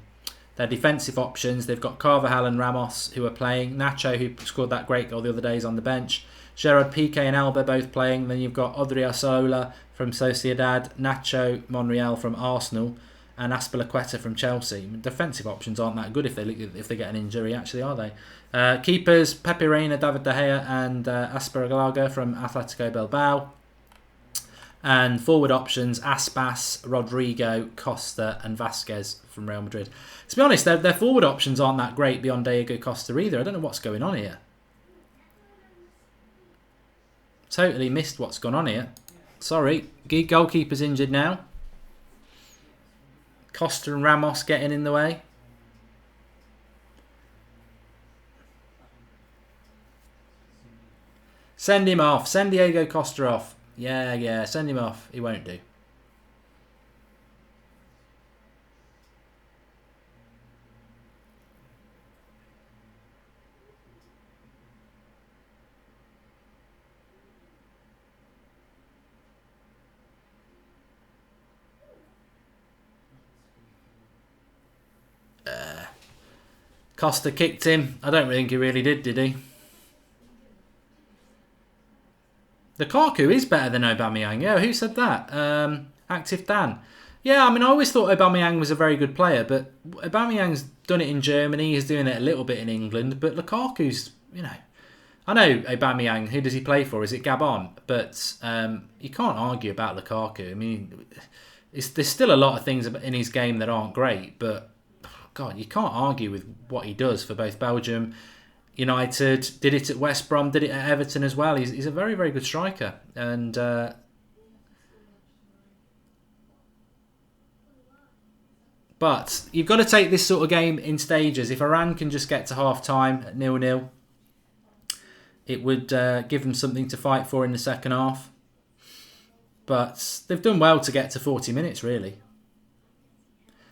Their defensive options, they've got Carvajal and Ramos, who are playing. Nacho, who scored that great goal the other day, is on the bench. Gerard Piqué and Alba both playing. Then you've got Odriozola from Sociedad, Nacho Monreal from Arsenal, and Azpilicueta from Chelsea. Defensive options aren't that good if they get an injury, actually, are they? Keepers, Pepe Reina, David De Gea, and Asperlaga from Atletico Bilbao. And forward options, Aspas, Rodrigo, Costa and Vasquez from Real Madrid. To be honest, their forward options aren't that great beyond Diego Costa either. I don't know what's going on here. Totally missed what's gone on here. Sorry, goalkeeper's injured now. Costa and Ramos getting in the way. Send him off. Send Diego Costa off. Yeah, send him off. He won't do. Costa kicked him. I don't think he really did he? Lukaku is better than Aubameyang. Yeah, who said that? Active Dan. Yeah, I mean, I always thought Aubameyang was a very good player, but Aubameyang's done it in Germany. He's doing it a little bit in England, but Lukaku's, you know, I know Aubameyang. Who does he play for? Is it Gabon? But you can't argue about Lukaku. I mean, there's still a lot of things in his game that aren't great, but God, you can't argue with what he does for both Belgium, United, did it at West Brom, did it at Everton as well. He's a very, very good striker. And but you've got to take this sort of game in stages. If Iran can just get to half-time at 0-0, it would give them something to fight for in the second half. But they've done well to get to 40 minutes, really.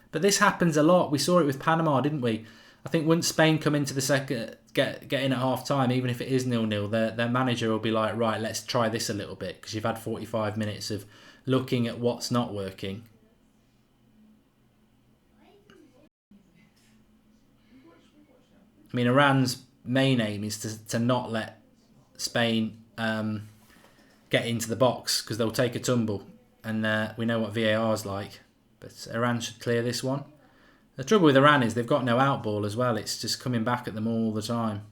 But this happens a lot. We saw it with Panama, didn't we? I think once Spain come into the second, get in at half time, even if it is 0-0, their manager will be like, right, let's try this a little bit, because you've had 45 minutes of looking at what's not working. I mean, Iran's main aim is to not let Spain get into the box, because they'll take a tumble, and we know what VAR is like. But Iran should clear this one. The trouble with Iran is they've got no outball as well. It's just coming back at them all the time.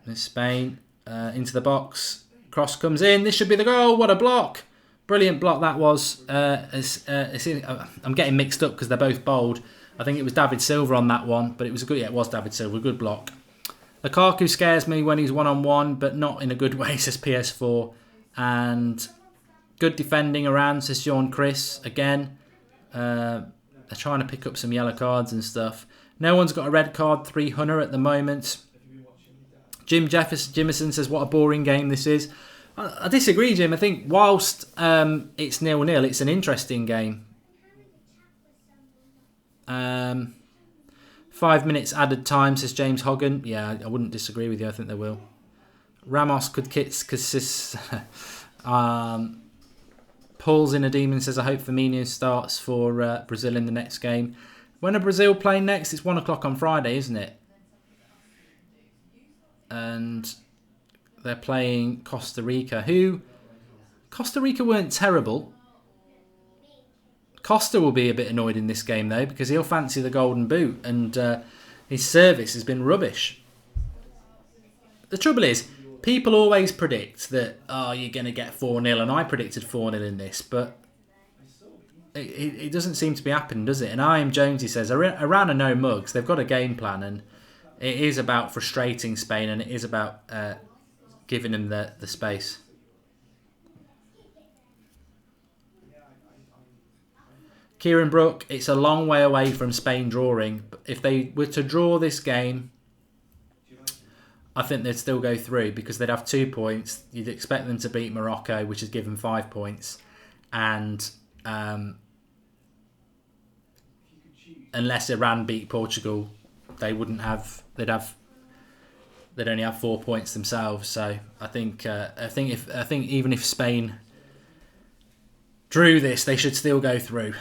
There's Spain into the box. Cross comes in. This should be the goal. What a block. Brilliant block that was. I'm getting mixed up because they're both bold. I think it was David Silva on that one, but it was a good. Yeah, it was David Silva. Good block. Lukaku scares me when he's one-on-one, but not in a good way, says PS4. And good defending around, says Sean Chris. Again, they're trying to pick up some yellow cards and stuff. No one's got a red card, 300 at the moment. Jim Jimerson says, what a boring game this is. I disagree, Jim. I think whilst it's 0-0, it's an interesting game. 5 minutes added time, says James Hogan. Yeah, I wouldn't disagree with you. I think they will. Ramos could consist. Paul's in a demon says, I hope Firmino starts for Brazil in the next game. When are Brazil playing next? It's 1 o'clock on Friday, isn't it? And they're playing Costa Rica. Costa Rica weren't terrible. Costa will be a bit annoyed in this game, though, because he'll fancy the golden boot, and his service has been rubbish. The trouble is, people always predict that, you're going to get 4-0, and I predicted 4-0 in this, but it doesn't seem to be happening, does it? And I am Jonesy says, Iran are no mugs. They've got a game plan, and it is about frustrating Spain, and it is about giving them the space. Kieran Brook, it's a long way away from Spain drawing. If they were to draw this game, I think they'd still go through because they'd have 2 points. You'd expect them to beat Morocco, which has given 5 points. And unless Iran beat Portugal, they'd only have 4 points themselves. So I think even if Spain drew this, they should still go through.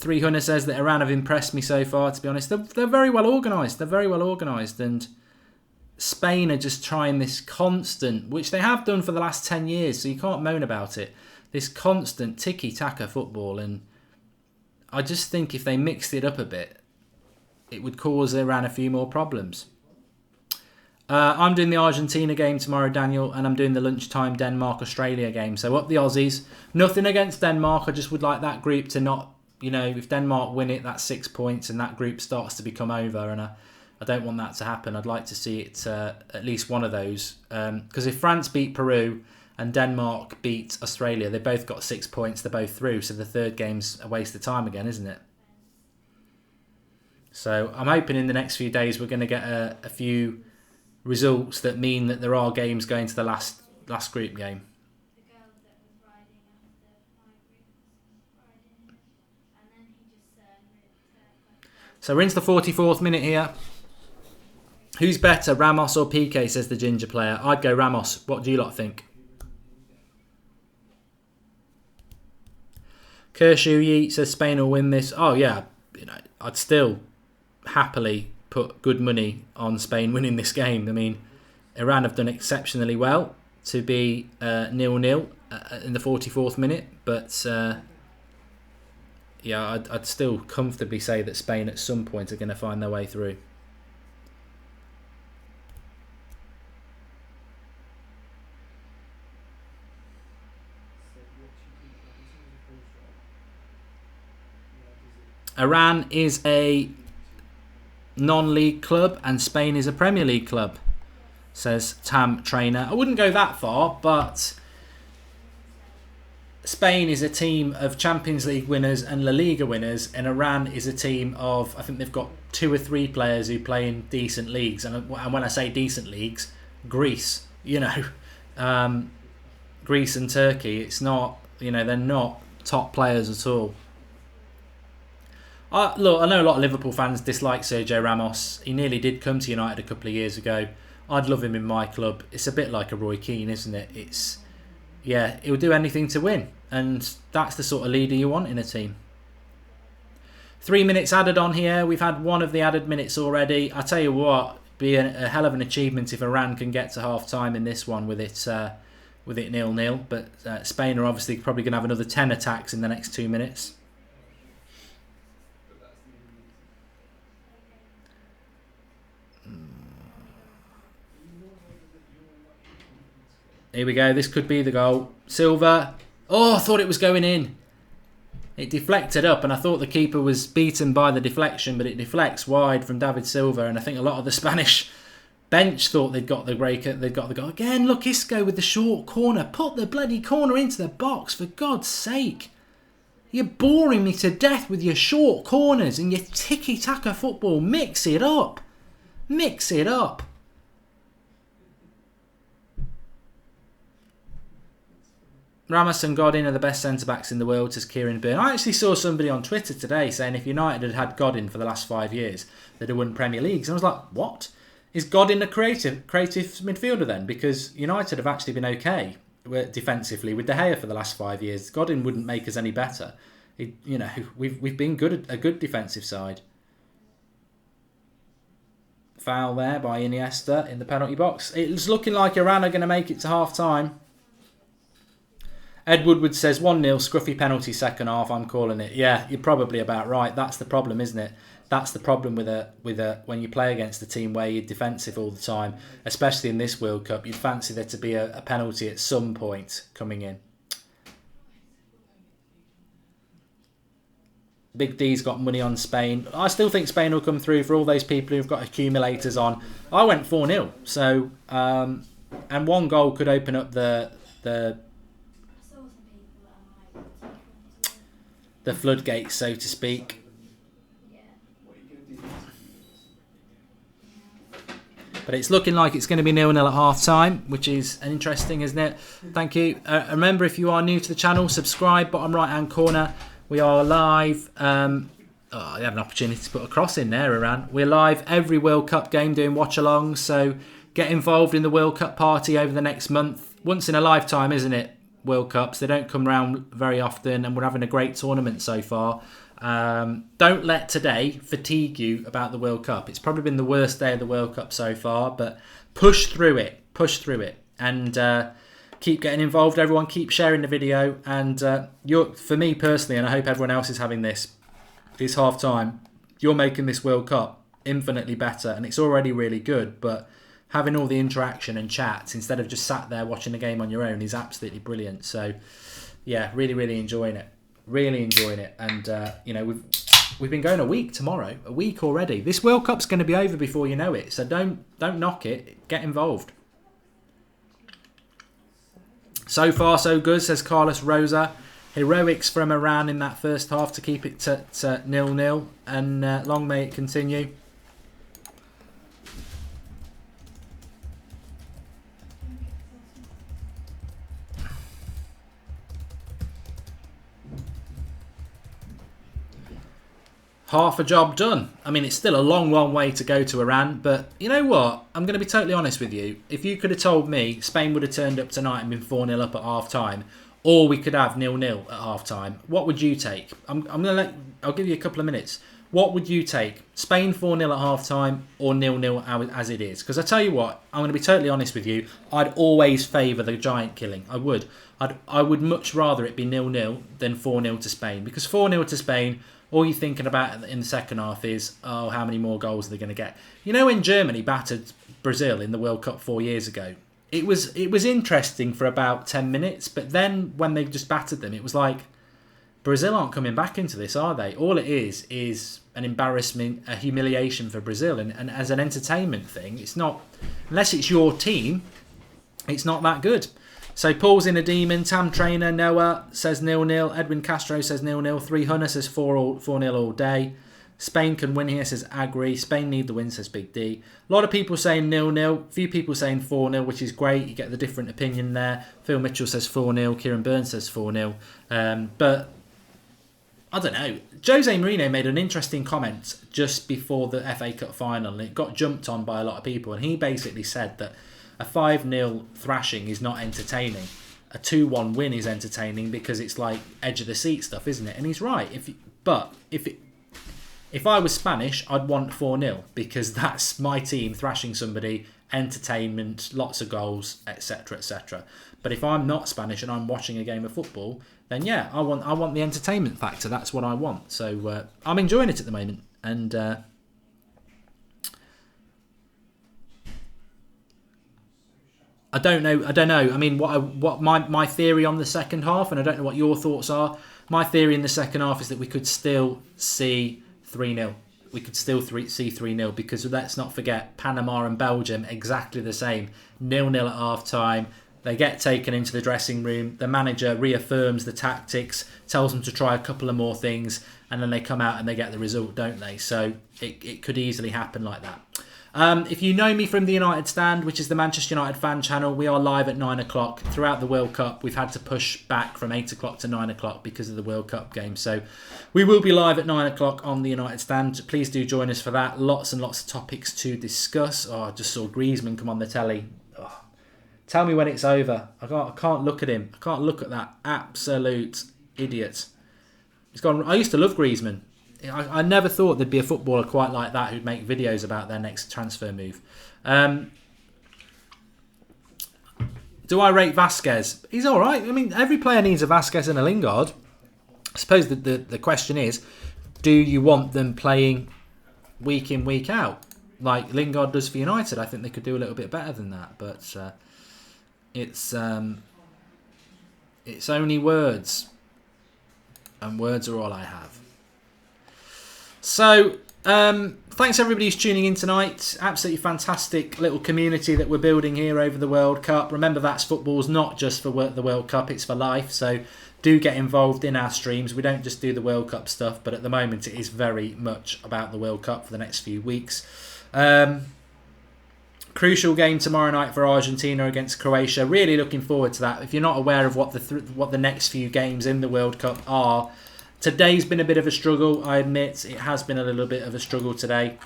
Hunter says that Iran have impressed me so far, to be honest. They're very well organised. And Spain are just trying this constant, which they have done for the last 10 years, so you can't moan about it, this constant tiki-taka football. And I just think if they mixed it up a bit, it would cause Iran a few more problems. I'm doing the Argentina game tomorrow, Daniel, and I'm doing the lunchtime Denmark-Australia game. So up the Aussies. Nothing against Denmark. I just would like that group to not you know, if Denmark win it, that's 6 points, and that group starts to become over. And I don't want that to happen. I'd like to see it at least one of those. Because if France beat Peru and Denmark beat Australia, they both got 6 points. They're both through. So the third game's a waste of time again, isn't it? So I'm hoping in the next few days we're going to get a few results that mean that there are games going to the last group game. So we're into the 44th minute here. Who's better, Ramos or Piqué, says the ginger player. I'd go Ramos. What do you lot think? Kershaw Yeet says Spain will win this. Oh yeah, you know, I'd still happily put good money on Spain winning this game. I mean, Iran have done exceptionally well to be 0-0 in the 44th minute, but yeah, I'd still comfortably say that Spain at some point are going to find their way through. Iran is a non-league club and Spain is a Premier League club, says Tam Trainer. I wouldn't go that far, but Spain is a team of Champions League winners and La Liga winners, and Iran is a team of, I think they've got 2 or 3 players who play in decent leagues. And when I say decent leagues, Greece, you know, Greece and Turkey, it's not, you know, they're not top players at all. Look, I know a lot of Liverpool fans dislike Sergio Ramos. He nearly did come to United a couple of years ago. I'd love him in my club. It's a bit like a Roy Keane, isn't it? It's, yeah, he'll do anything to win. And that's the sort of leader you want in a team. 3 minutes added on here. We've had one of the added minutes already. I tell you what, be a hell of an achievement if Iran can get to half-time in this one with it 0-0. But Spain are obviously probably going to have another 10 attacks in the next 2 minutes. Here we go. This could be the goal. Silva. Oh, I thought it was going in. It deflected up, and I thought the keeper was beaten by the deflection, but it deflects wide from David Silva, and I think a lot of the Spanish bench thought they'd got the break. They'd got the goal. Again, look, Isco with the short corner. Put the bloody corner into the box, for God's sake. You're boring me to death with your short corners and your tiki-taka football. Mix it up. Mix it up. Ramos and Godin are the best centre-backs in the world, says Kieran Byrne. I actually saw somebody on Twitter today saying if United had had Godin for the last 5 years, they'd have won Premier Leagues. And I was like, what? Is Godin a creative midfielder then? Because United have actually been okay defensively with De Gea for the last 5 years. Godin wouldn't make us any better. We've been a good defensive side. Foul there by Iniesta in the penalty box. It's looking like Iran are going to make it to half-time. Ed Woodward says 1-0, scruffy penalty second half. I'm calling it. Yeah, you're probably about right. That's the problem, isn't it? That's the problem with when you play against a team where you're defensive all the time, especially in this World Cup. You'd fancy there to be a penalty at some point coming in. Big D's got money on Spain. I still think Spain will come through for all those people who've got accumulators on. I went 4-0, so and one goal could open up the floodgates, so to speak. But it's looking like it's going to be 0-0 at half-time, which is interesting, isn't it? Thank you. Remember, if you are new to the channel, subscribe, bottom right-hand corner. We are live. I had an opportunity to put a cross in there, Iran. We're live every World Cup game doing watch-alongs, so get involved in the World Cup party over the next month. Once in a lifetime, isn't it? World Cups, they don't come around very often, and we're having a great tournament so far. Don't let today fatigue you about the World Cup. It's probably been the worst day of the World Cup so far, but push through it, and keep getting involved. Everyone, keep sharing the video, and for me personally, and I hope everyone else is having this half time, you're making this World Cup infinitely better, and it's already really good, but having all the interaction and chats instead of just sat there watching the game on your own is absolutely brilliant. So, yeah, really, really enjoying it. Really enjoying it. And, we've been going a week already. This World Cup's going to be over before you know it. So don't knock it. Get involved. So far, so good, says Carlos Rosa. Heroics from Iran in that first half to keep it to 0-0. And long may it continue. Half a job done. I mean, it's still a long way to go to Iran, but you know what? I'm going to be totally honest with you. If you could have told me Spain would have turned up tonight and been 4-0 up at half time, or we could have 0-0 at half time, what would you take? I'll give you a couple of minutes. What would you take? Spain 4-0 at half time or 0-0 as it is? Because I tell you what, I'm going to be totally honest with you. I'd always favour the giant killing. I would. I would much rather it be 0-0 than 4-0 to Spain. Because 4-0 to Spain, all you're thinking about in the second half is, oh, how many more goals are they going to get? You know, when Germany battered Brazil in the World Cup 4 years ago, it was interesting for about 10 minutes, but then when they just battered them, it was like, Brazil aren't coming back into this, are they? All it is an embarrassment, a humiliation for Brazil. And as an entertainment thing, it's not, unless it's your team, it's not that good. So Paul's in a demon. Tam Trainer, Noah says 0-0. Edwin Castro says 0-0. 300 says 4-0 all day. Spain can win here, says Agri. Spain need the win, says Big D. A lot of people saying 0-0. Few people saying 4-0, which is great. You get the different opinion there. Phil Mitchell says 4-0. Kieran Burns says 4-0. But I don't know. Jose Mourinho made an interesting comment just before the FA Cup final, and it got jumped on by a lot of people. And he basically said that a 5-0 thrashing is not entertaining. A 2-1 win is entertaining because it's like edge of the seat stuff, isn't it? And he's right. If I was Spanish, I'd want 4-0 because that's my team thrashing somebody, entertainment, lots of goals, etc., etc. But if I'm not Spanish and I'm watching a game of football, then yeah, I want the entertainment factor. That's what I want. So I'm enjoying it at the moment, and I don't know. I mean, what my theory on the second half, and I don't know what your thoughts are. My theory in the second half is that we could still see 3-0. We could still see 3-0 because let's not forget Panama and Belgium exactly the same. 0-0 at half time. They get taken into the dressing room. The manager reaffirms the tactics, tells them to try a couple of more things, and then they come out and they get the result, don't they? So it could easily happen like that. If you know me from the United Stand, which is the Manchester United fan channel, we are live at 9 o'clock. Throughout the World Cup, we've had to push back from 8 o'clock to 9 o'clock because of the World Cup game. So we will be live at 9 o'clock on the United Stand. Please do join us for that. Lots and lots of topics to discuss. Oh, I just saw Griezmann come on the telly. Oh, tell me when it's over. I can't look at him. I can't look at that absolute idiot. He's gone. I used to love Griezmann. I never thought there'd be a footballer quite like that who'd make videos about their next transfer move. Do I rate Vasquez? He's all right. I mean, every player needs a Vasquez and a Lingard. I suppose the question is, do you want them playing week in, week out like Lingard does for United? I think they could do a little bit better than that, but it's only words, and words are all I have. So, thanks everybody who's tuning in tonight. Absolutely fantastic little community that we're building here over the World Cup. Remember, that's football's not just for the World Cup, it's for life. So do get involved in our streams. We don't just do the World Cup stuff, but at the moment it is very much about the World Cup for the next few weeks. Crucial game tomorrow night for Argentina against Croatia. Really looking forward to that. If you're not aware of what the next few games in the World Cup are, today's been a bit of a struggle, I admit. It has been a little bit of a struggle today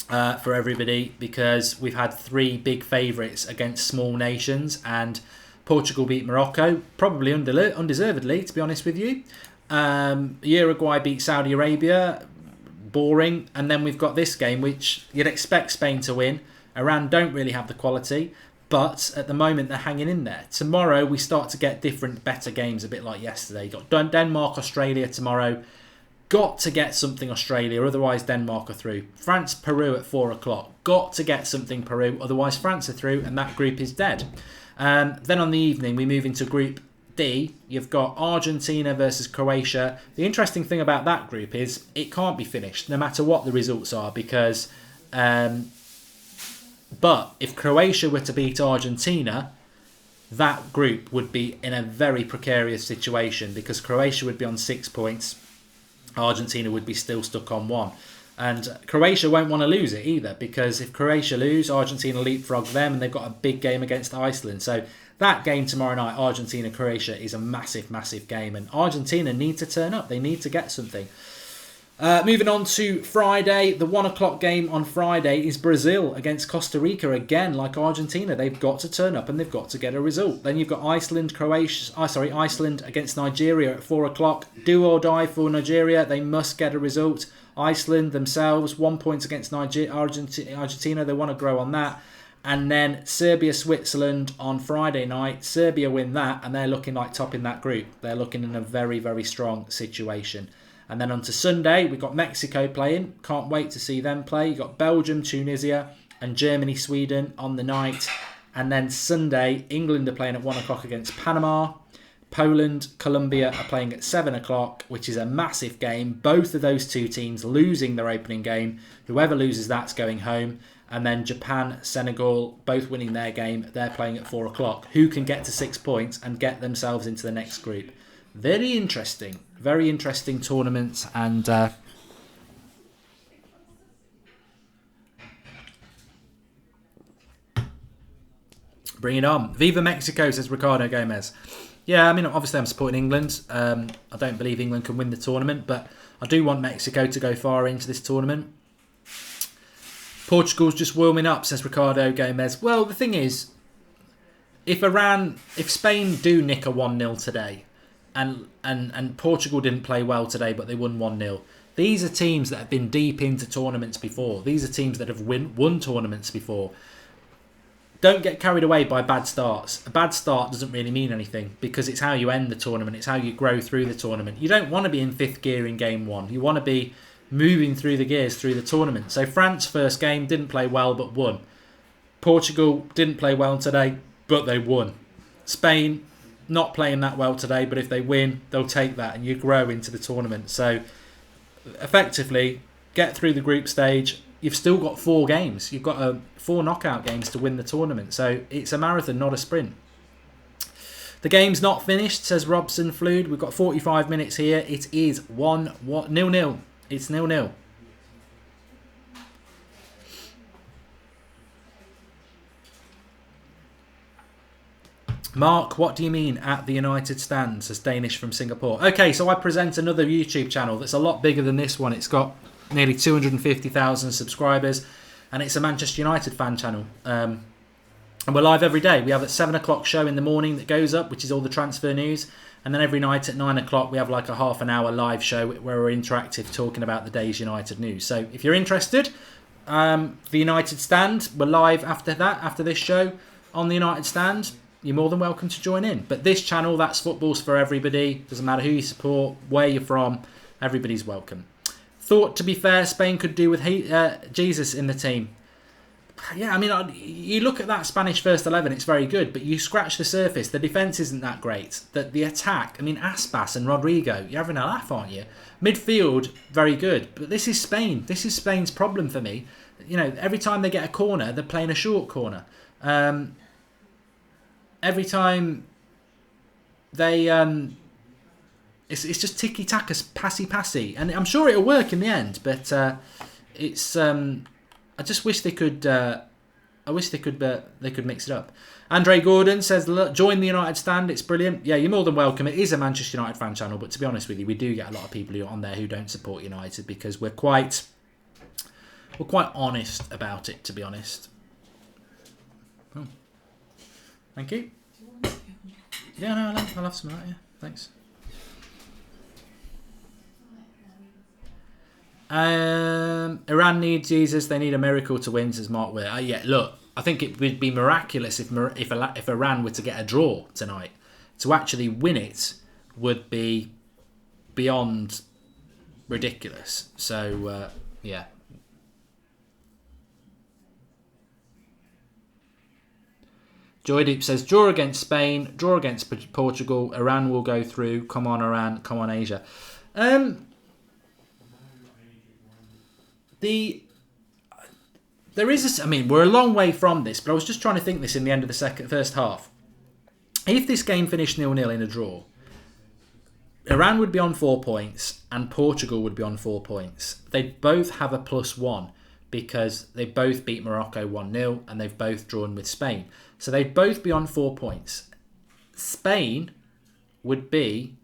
for everybody because we've had three big favourites against small nations, and Portugal beat Morocco, probably undeservedly, to be honest with you. Uruguay beat Saudi Arabia, boring. And then we've got this game, which you'd expect Spain to win. Iran don't really have the quality, but at the moment they're hanging in there. Tomorrow we start to get different, better games, a bit like yesterday. Got Denmark, Australia tomorrow. Got to get something Australia, otherwise Denmark are through. France, Peru at 4 o'clock. Got to get something Peru, otherwise France are through, and that group is dead. Then on the evening we move into Group D, you've got Argentina versus Croatia. The interesting thing about that group is it can't be finished, no matter what the results are, because... but if Croatia were to beat Argentina, that group would be in a very precarious situation, because Croatia would be on 6 points, Argentina would be still stuck on 1. And Croatia won't want to lose it either, because if Croatia lose, Argentina leapfrog them, and they've got a big game against Iceland. So that game tomorrow night, Argentina-Croatia, is a massive, massive game. And Argentina need to turn up. They need to get something. Moving on to Friday, the 1 o'clock game on Friday is Brazil against Costa Rica. Again, like Argentina, they've got to turn up and they've got to get a result. Then you've got Iceland against Nigeria at 4 o'clock. Do or die for Nigeria. They must get a result. Iceland themselves, 1 point against Argentina. They want to grow on that. And then Serbia-Switzerland on Friday night. Serbia win that, and they're looking like top in that group. They're looking in a very, very strong situation. And then on to Sunday, we've got Mexico playing. Can't wait to see them play. You've got Belgium, Tunisia, and Germany, Sweden on the night. And then Sunday, England are playing at 1 o'clock against Panama. Poland, Colombia are playing at 7 o'clock, which is a massive game. Both of those two teams losing their opening game. Whoever loses that's going home. And then Japan, Senegal, both winning their game. They're playing at 4 o'clock. Who can get to 6 points and get themselves into the next group? Very interesting tournaments, and bring it on. Viva Mexico, says Ricardo Gomez. Yeah, I mean, obviously I'm supporting England. I don't believe England can win the tournament, but I do want Mexico to go far into this tournament. Portugal's just warming up, says Ricardo Gomez. Well, the thing is, if Spain do nick a 1-0 today, and Portugal didn't play well today, but they won 1-0. These are teams that have been deep into tournaments before. These are teams that have won tournaments before. Don't get carried away by bad starts. A bad start doesn't really mean anything, because it's how you end the tournament. It's how you grow through the tournament. You don't want to be in 5th gear in game 1. You want to be moving through the gears through the tournament. So France, first game, didn't play well, but won. Portugal didn't play well today, but they won. Spain, not playing that well today, but if they win, they'll take that, and you grow into the tournament. So effectively, get through the group stage. You've still got 4 games. You've got 4 knockout games to win the tournament. So it's a marathon, not a sprint. The game's not finished, says Robson Flood. We've got 45 minutes here. It is 0-0. It's 0-0. Mark, what do you mean at the United Stand? Says Danish from Singapore. Okay, so I present another YouTube channel that's a lot bigger than this one. It's got nearly 250,000 subscribers, and it's a Manchester United fan channel. And we're live every day. We have a 7 o'clock show in the morning that goes up, which is all the transfer news. And then every night at 9 o'clock, we have like a half an hour live show where we're interactive, talking about the day's United news. So if you're interested, the United Stand, we're live after that, after this show on the United Stand. You're more than welcome to join in. But this channel, that's Football's for everybody. Doesn't matter who you support, where you're from, everybody's welcome. Thought, to be fair, Spain could do with Jesus in the team. Yeah, I mean, you look at that Spanish first 11, it's very good, but you scratch the surface, the defence isn't that great. The attack, I mean, Aspas and Rodrigo, you're having a laugh, aren't you? Midfield, very good. But this is Spain. This is Spain's problem for me. You know, every time they get a corner, they're playing a short corner. Every time they... It's just tiki-taka, passy-passy. And I'm sure it'll work in the end, but it's... I just wish they could... I wish they could mix it up. Andre Gordon says, look, join the United Stand. It's brilliant. Yeah, you're more than welcome. It is a Manchester United fan channel, but to be honest with you, we do get a lot of people who are on there who don't support United, because we're quite honest about it, to be honest. Oh. Thank you. Yeah, no, I'll have some of that, yeah. Thanks. Iran needs Jesus. They need a miracle to win, says Mark Weir. Yeah, look, I think it would be miraculous if Iran were to get a draw tonight. To actually win it would be beyond ridiculous. So, yeah. Joy Deep says, draw against Spain, draw against Portugal, Iran will go through. Come on, Iran. Come on, Asia. There is I mean, we're a long way from this, but I was just trying to think this in the end of the first half. If this game finished 0-0 in a draw, Iran would be on 4 points and Portugal would be on 4 points. They'd both have a +1 because they both beat Morocco 1-0 and they've both drawn with Spain. So they'd both be on 4 points. Spain would be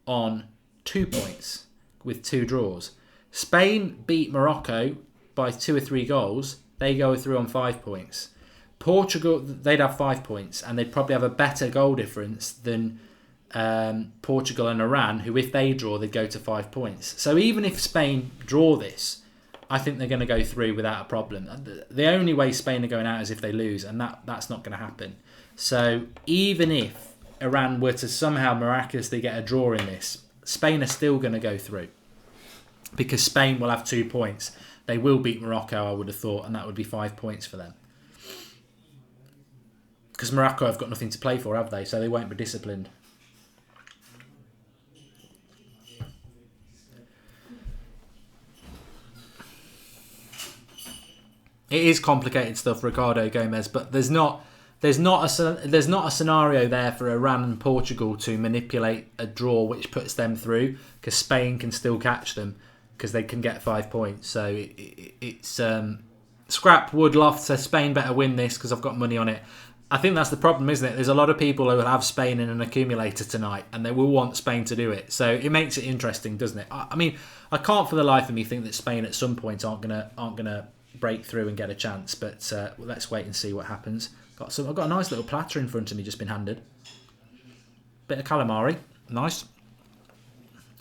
on 2 points with 2 draws. Spain beat Morocco by 2 or 3 goals. They go through on 5 points. Portugal, they'd have 5 points and they'd probably have a better goal difference than Portugal and Iran, who if they draw, they'd go to 5 points. So even if Spain draw this, I think they're going to go through without a problem. The only way Spain are going out is if they lose, and that's not going to happen. So even if Iran were to somehow miraculously get a draw in this, Spain are still going to go through because Spain will have 2 points. They will beat Morocco, I would have thought, and that would be 5 points for them. Because Morocco have got nothing to play for, have they? So they won't be disciplined. It is complicated stuff, Ricardo Gomez, but there's not a scenario there for Iran and Portugal to manipulate a draw which puts them through, because Spain can still catch them because they can get 5 points. So it's Scrap Woodloft says Spain better win this because I've got money on it. I think that's the problem, isn't it? There's a lot of people who will have Spain in an accumulator tonight and they will want Spain to do it. So it makes it interesting, doesn't it? I mean, I can't for the life of me think that Spain at some point aren't gonna break through and get a chance, but let's wait and see what happens. I've got a nice little platter in front of me, just been handed. Bit of calamari, nice.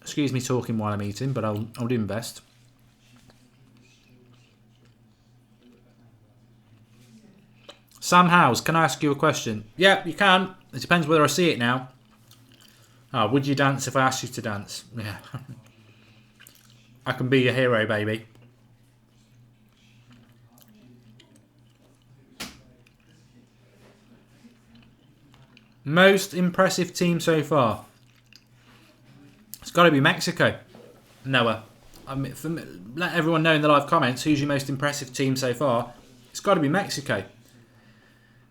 Excuse me talking while I'm eating, but I'll do my best. Sam Howes, can I ask you a question? Yeah, you can. It depends whether I see it now. Oh, would you dance if I asked you to dance? Yeah. I can be your hero, baby. Most impressive team so far? It's got to be Mexico. Noah. I mean, let everyone know in the live comments who's your most impressive team so far. It's got to be Mexico.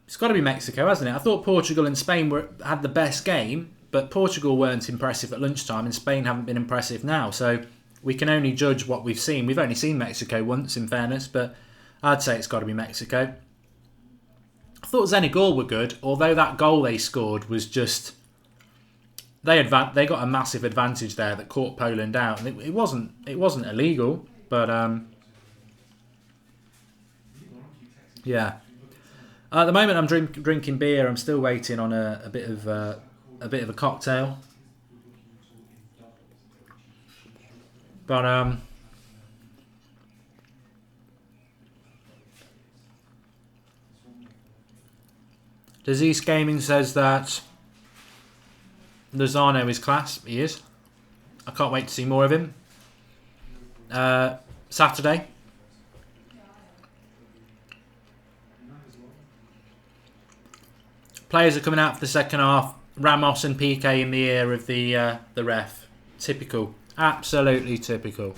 It's got to be Mexico, hasn't it? I thought Portugal and Spain had the best game, but Portugal weren't impressive at lunchtime and Spain haven't been impressive now. So we can only judge what we've seen. We've only seen Mexico once, in fairness, but I'd say it's got to be Mexico. I thought Senegal were good, although that goal they scored was just... They got a massive advantage there that caught Poland out. And it wasn't illegal, but yeah. At the moment, I'm drinking beer. I'm still waiting on a bit of a cocktail. But Disease Gaming says that Lozano is class. He is. I can't wait to see more of him. Saturday. Players are coming out for the second half. Ramos and Piqué in the ear of the ref. Typical. Absolutely typical.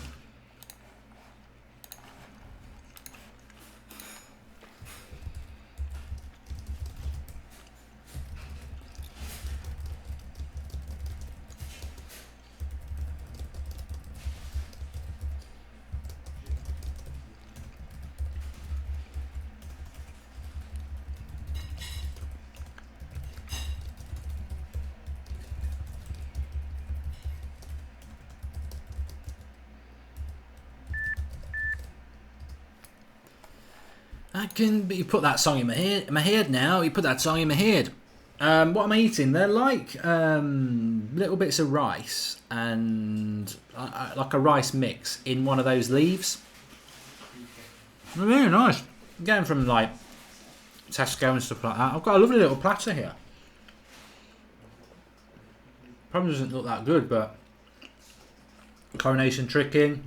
You put that song in my head now. You put that song in my head. What am I eating? They're like little bits of rice and like a rice mix in one of those leaves. They're very nice. Getting from like Tesco and stuff like that. I've got a lovely little platter here. Probably doesn't look that good, but coronation chicken,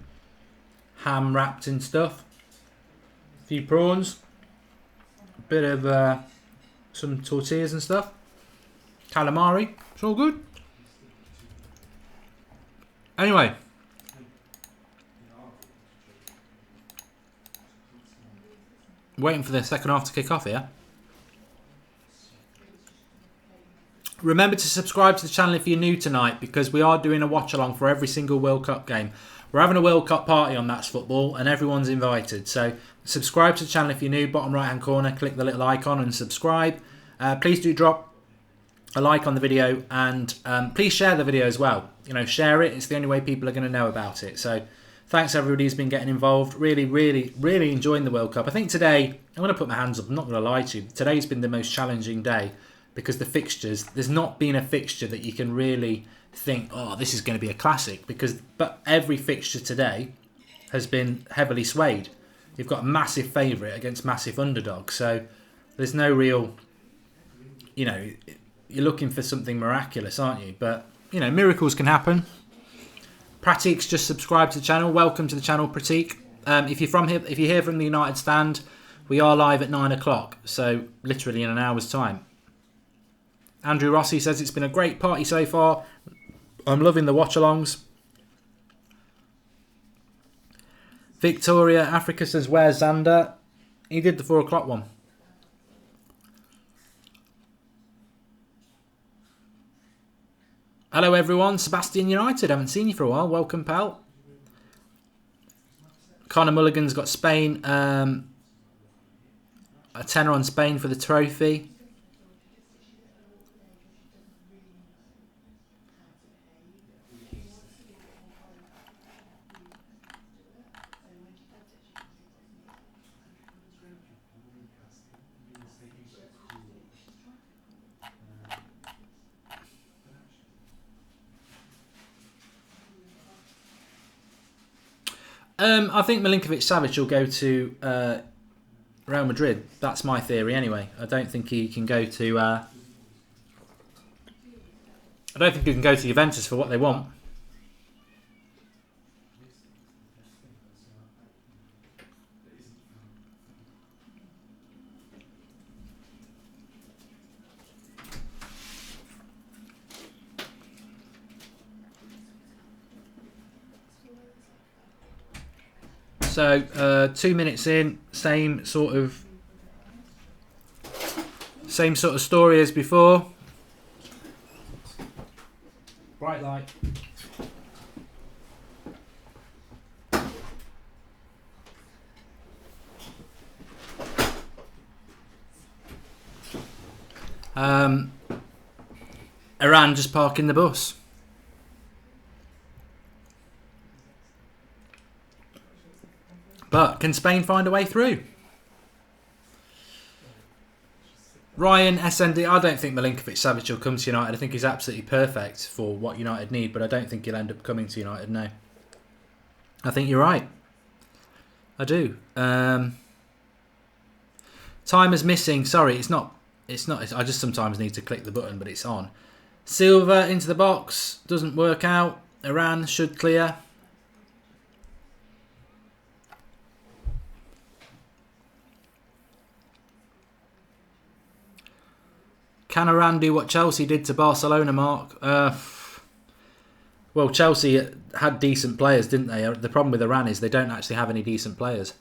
ham wrapped in stuff, a few prawns. Bit of some tortillas and stuff. Calamari. It's all good. Anyway. Waiting for the second half to kick off here. Remember to subscribe to the channel if you're new tonight, because we are doing a watch along for every single World Cup game. We're having a World Cup party on That's Football and everyone's invited. So subscribe to the channel if you're new. Bottom right hand corner, click the little icon and subscribe. Please do drop a like on the video, and please share the video as well. You know, share it. It's the only way people are going to know about it. So thanks everybody who's been getting involved. Really, really, really enjoying the World Cup. I think today, I'm going to put my hands up. I'm not going to lie to you. Today's been the most challenging day because the fixtures, there's not been a fixture that you can really think, oh, this is going to be a classic. But every fixture today has been heavily swayed. You've got a massive favourite against massive underdog. So there's no real, you know, you're looking for something miraculous, aren't you? But, you know, miracles can happen. Pratik's just subscribed to the channel. Welcome to the channel, Pratik. If you're here from the United Stand, we are live at 9 o'clock. So literally in an hour's time. Andrew Rossi says it's been a great party so far. I'm loving the watch-alongs. Victoria Africa says, where's Xander? He did the 4 o'clock one. Hello everyone, Sebastian United. Haven't seen you for a while. Welcome, pal. Connor Mulligan's got Spain. A tenner on Spain for the trophy. I think Milinkovic-Savic will go to Real Madrid. That's my theory anyway. I don't think he can go to Juventus for what they want. So 2 minutes in, same sort of story as before. Bright light. Iran just parking the bus. But can Spain find a way through? Ryan SND, I don't think Milinkovic-Savic will come to United. I think he's absolutely perfect for what United need, but I don't think he'll end up coming to United, no. I think you're right. I do. Time is missing. Sorry, it's not. I just sometimes need to click the button, but it's on. Silva into the box. Doesn't work out. Iran should clear. Can Iran do what Chelsea did to Barcelona, Mark? Well, Chelsea had decent players, didn't they? The problem with Iran is they don't actually have any decent players.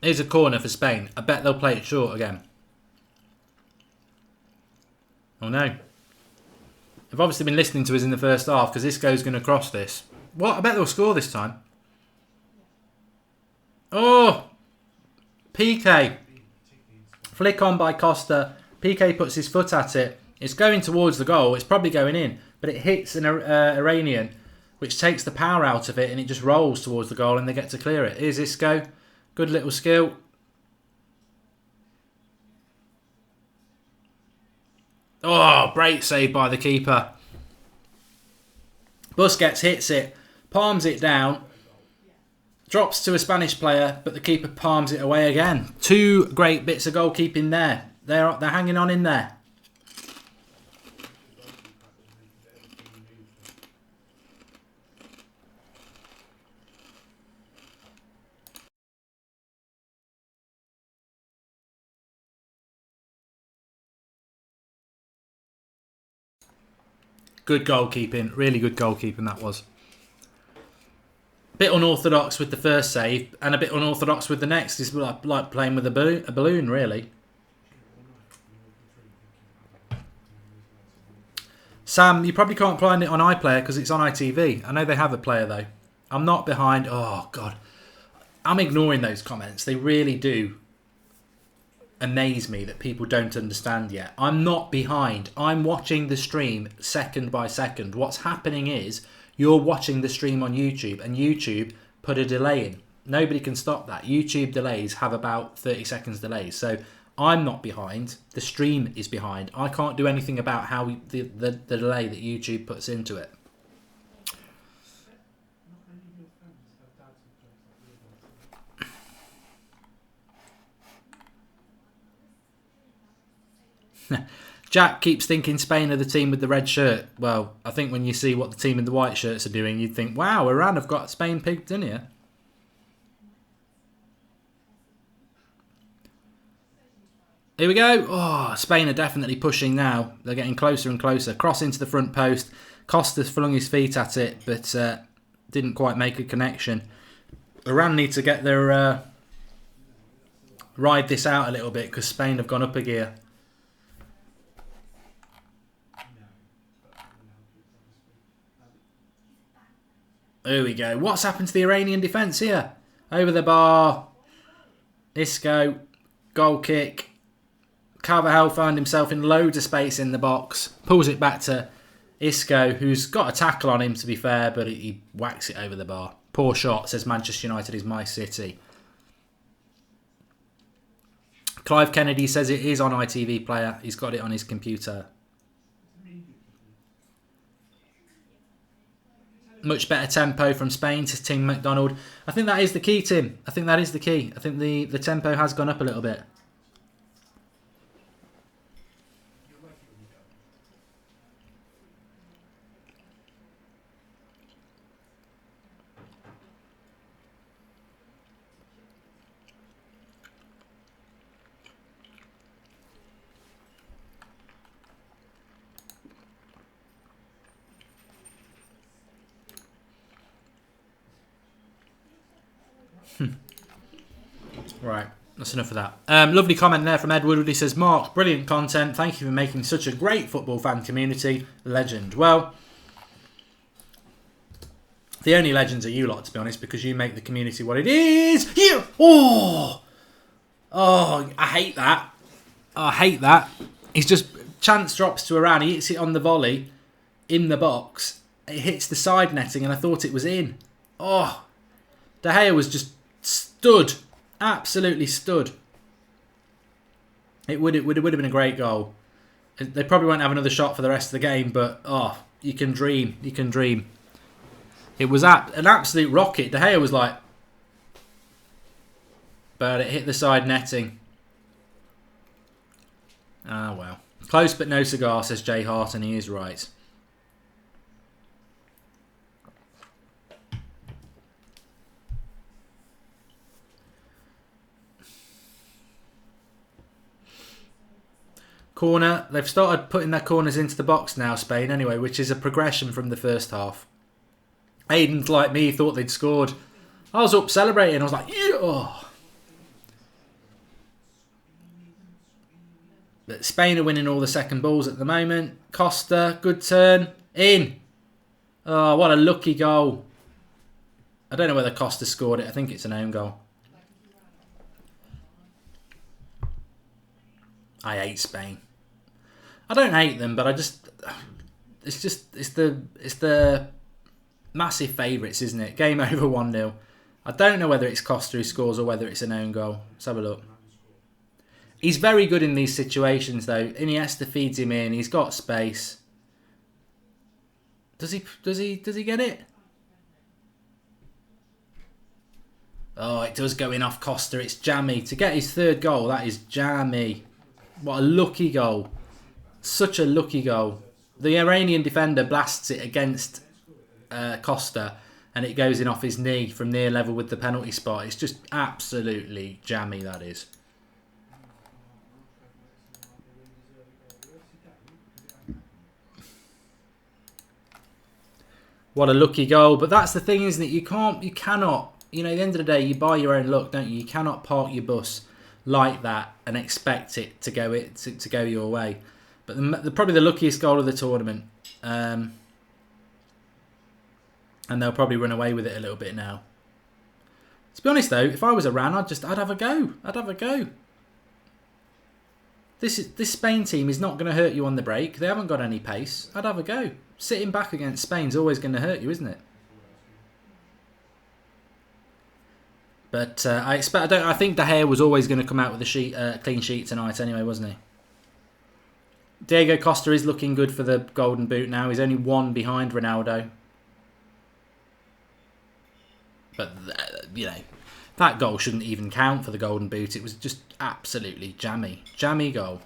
Here's a corner for Spain. I bet they'll play it short again. Oh no. They've obviously been listening to us in the first half because this go's going to cross this. What? I bet they'll score this time. Oh! PK. Flick on by Costa. PK puts his foot at it. It's going towards the goal. It's probably going in. But it hits an Iranian, which takes the power out of it, and it just rolls towards the goal and they get to clear it. Here's Isco. Good little skill. Oh, great save by the keeper. Busquets hits it, palms it down, Drops to a Spanish player, but the keeper palms it away again. 2 great bits of goalkeeping there. They're hanging on in there. Good goalkeeping. Really good goalkeeping that was. Bit unorthodox with the first save and a bit unorthodox with the next. It's like playing with a balloon, really. Sam, you probably can't play it on iPlayer because it's on ITV. I know they have a player though. I'm not behind. Oh, God. I'm ignoring those comments. They really do amaze me that people don't understand yet. I'm not behind. I'm watching the stream second by second. What's happening is you're watching the stream on YouTube and YouTube put a delay in. Nobody can stop that. YouTube delays have about 30 seconds delays. So I'm not behind. The stream is behind. I can't do anything about how the delay that YouTube puts into it. Jack keeps thinking Spain are the team with the red shirt. Well, I think when you see what the team in the white shirts are doing, you'd think, wow, Iran have got Spain picked in here. Here we go. Oh, Spain are definitely pushing now. They're getting closer and closer. Cross into the front post. Costa flung his feet at it, but didn't quite make a connection. Iran need to get their ride this out a little bit because Spain have gone up a gear. There we go. What's happened to the Iranian defence here? Over the bar. Isco. Goal kick. Carvajal found himself in loads of space in the box. Pulls it back to Isco, who's got a tackle on him, to be fair, but he whacks it over the bar. Poor shot, says Manchester United is my city. Clive Kennedy says it is on ITV Player. He's got it on his computer. Much better tempo from Spain, says Tim McDonald. I think that is the key, Tim. I think that is the key. I think the tempo has gone up a little bit. Right, that's enough of that. Lovely comment there from Edward. He says, Mark, brilliant content. Thank you for making such a great football fan community. Legend. Well, the only legends are you lot, to be honest, because you make the community what it is. Yeah. Oh, I hate that. I hate that. He's just, chance drops to Iran. He hits it on the volley in the box. It hits the side netting, and I thought it was in. Oh, De Gea was just stood. Absolutely stood. It would have been a great goal. They probably won't have another shot for the rest of the game, but oh, you can dream. You can dream. It was an absolute rocket. De Gea was like, but it hit the side netting. Ah well, close but no cigar, says Jay Hart, and he is right. Corner. They've started putting their corners into the box now, Spain, anyway, which is a progression from the first half. Aiden's like me, thought they'd scored. I was up celebrating. I was like, yeah. Oh. But Spain are winning all the second balls at the moment. Costa, good turn. In. Oh, what a lucky goal. I don't know whether Costa scored it. I think it's an own goal. I hate Spain. I don't hate them, but it's the massive favourites, isn't it? Game over 1-0. I don't know whether it's Costa who scores or whether it's an own goal. Let's have a look. He's very good in these situations, though. Iniesta feeds him in. He's got space. Does he get it? Oh, it does go in off Costa. It's jammy. To get his third goal, that is jammy. What a lucky goal. Such a lucky goal. The Iranian defender blasts it against Costa, and it goes in off his knee from near level with the penalty spot. It's just absolutely jammy, that is. What a lucky goal. But that's the thing, isn't it? You cannot, at the end of the day, you buy your own luck, don't you? You cannot park your bus like that and expect it to go your way. But probably the luckiest goal of the tournament. And they'll probably run away with it a little bit now. To be honest though, if I was Iran, I'd have a go. I'd have a go. This Spain team is not going to hurt you on the break. They haven't got any pace. I'd have a go. Sitting back against Spain's always going to hurt you, isn't it? But I think De Gea was always going to come out with a clean sheet tonight anyway, wasn't he? Diego Costa is looking good for the Golden Boot now. He's only one behind Ronaldo. But, that goal shouldn't even count for the Golden Boot. It was just absolutely jammy. Jammy goal.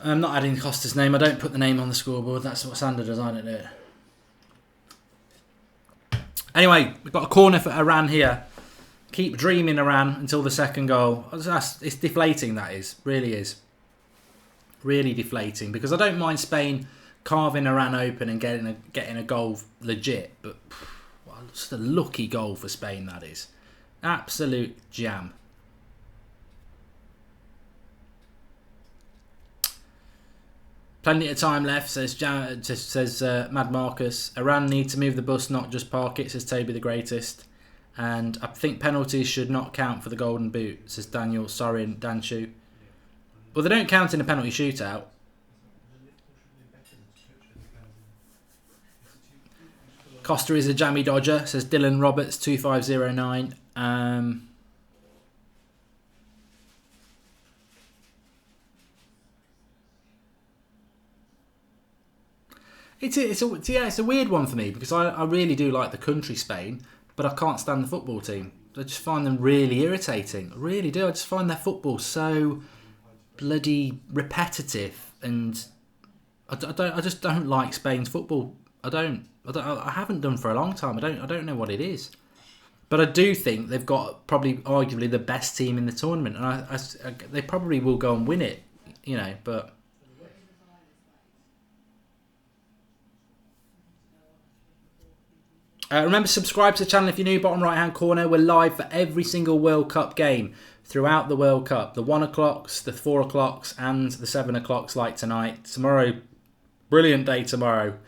I'm not adding Costa's name. I don't put the name on the scoreboard. That's what Sander does. I don't do it. Anyway, we've got a corner for Iran here. Keep dreaming, Iran, until the second goal. It's deflating, that is. Really is. Really deflating. Because I don't mind Spain carving Iran open and getting a goal legit. But just a lucky goal for Spain, that is. Absolute jam. Plenty of time left, says Mad Marcus. Iran need to move the bus, not just park it, says Toby the Greatest. And I think penalties should not count for the Golden Boot, says Daniel Sorin Danshu. Well, they don't count in a penalty shootout. Costa is a jammy dodger, says Dylan Roberts 2509. It's a weird one for me because I really do like the country Spain, but I can't stand the football team. I just find them really irritating. I really do. I just find their football so bloody repetitive, and I just don't like Spain's football. I haven't done for a long time. I don't know what it is, but I do think they've got probably arguably the best team in the tournament, and they probably will go and win it. But. Remember, subscribe to the channel if you're new, bottom right hand corner. We're live for every single World Cup game throughout the World Cup. The 1 o'clocks, the 4 o'clocks and the 7 o'clocks like tonight. Tomorrow, brilliant day tomorrow.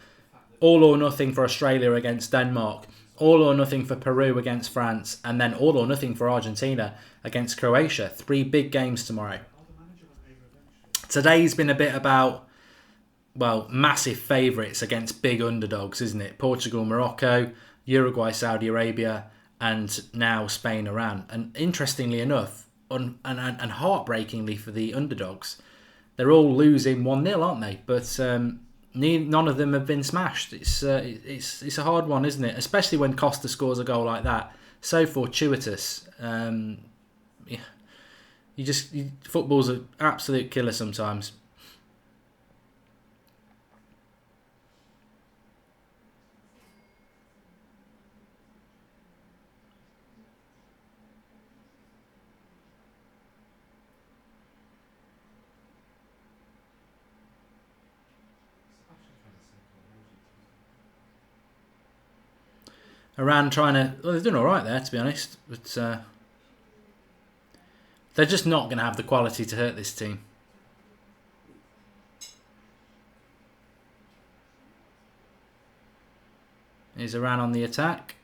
All or nothing for Australia against Denmark. All or nothing for Peru against France. And then all or nothing for Argentina against Croatia. 3 big games tomorrow. Today's been a bit about, massive favourites against big underdogs, isn't it? Portugal, Morocco, Uruguay, Saudi Arabia, and now Spain, Iran. And interestingly enough, and heartbreakingly for the underdogs, they're all losing 1-0, aren't they? But none of them have been smashed. It's a hard one, isn't it? Especially when Costa scores a goal like that. So fortuitous. Football's an absolute killer sometimes. Iran trying to... Well, they're doing all right there, to be honest. But they're just not going to have the quality to hurt this team. Is Iran on the attack?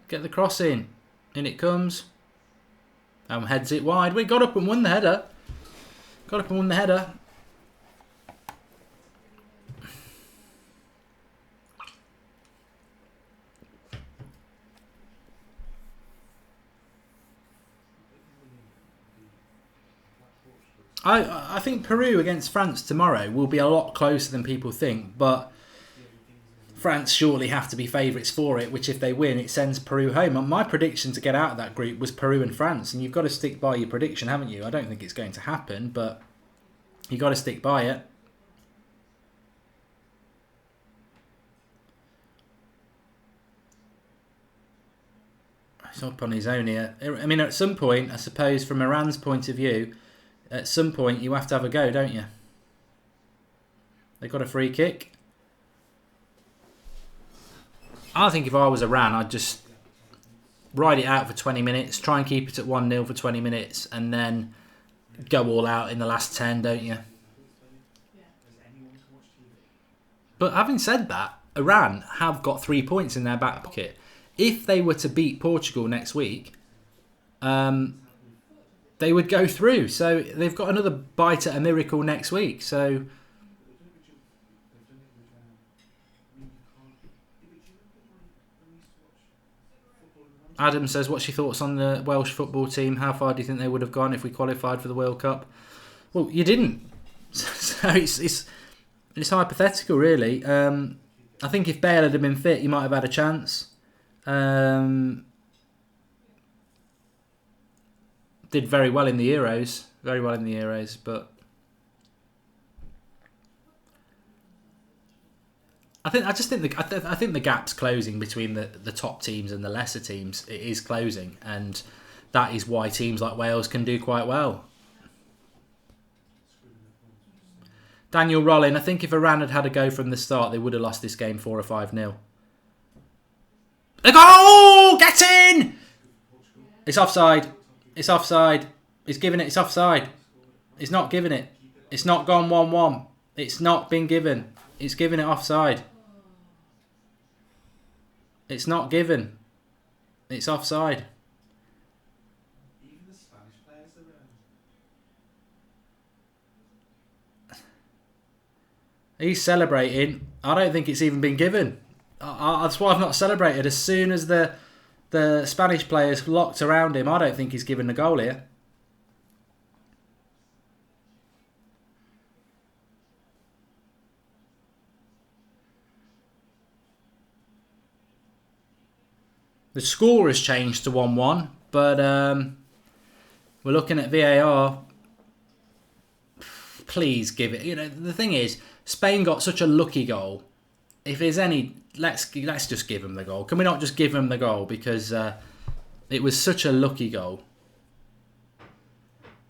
Get the cross in. In it comes. And heads it wide. We got up and won the header. Got up and won the header. I think Peru against France tomorrow will be a lot closer than people think, but France surely have to be favourites for it, which if they win, it sends Peru home. And my prediction to get out of that group was Peru and France, and you've got to stick by your prediction, haven't you? I don't think it's going to happen, but you've got to stick by it. He's up on his own here. I mean, at some point, I suppose, from Iran's point of view, at some point you have to have a go, don't you? They got a free kick. I think if I was Iran, I'd just ride it out for 20 minutes, try and keep it at 1-0 for 20 minutes, and then go all out in the last 10, don't you? But having said that, Iran have got 3 points in their back pocket. If they were to beat Portugal next week, they would go through. So they've got another bite at a miracle next week. So Adam says, what's your thoughts on the Welsh football team? How far do you think they would have gone if we qualified for the World Cup? Well, you didn't. So it's hypothetical, really. I think if Bale had been fit, you might have had a chance. Did very well in the Euros. Very well in the Euros, but I think the gap's closing between the top teams and the lesser teams. It is closing, and that is why teams like Wales can do quite well. Daniel Rollin, I think if Iran had had a go from the start, they would have lost this game 4 or 5-0. A goal! Get in! It's offside. It's offside. It's giving it. It's offside. It's not giving it. It's not gone 1-1. It's not been given. It's giving it offside. It's not given. It's offside. He's celebrating. I don't think it's even been given. That's why I've not celebrated. As soon as the Spanish players locked around him, I don't think he's given the goal here. The score has changed to 1-1, but we're looking at VAR. Please give it. You know, the thing is, Spain got such a lucky goal. If there's any, let's just give them the goal. Can we not just give them the goal? Because it was such a lucky goal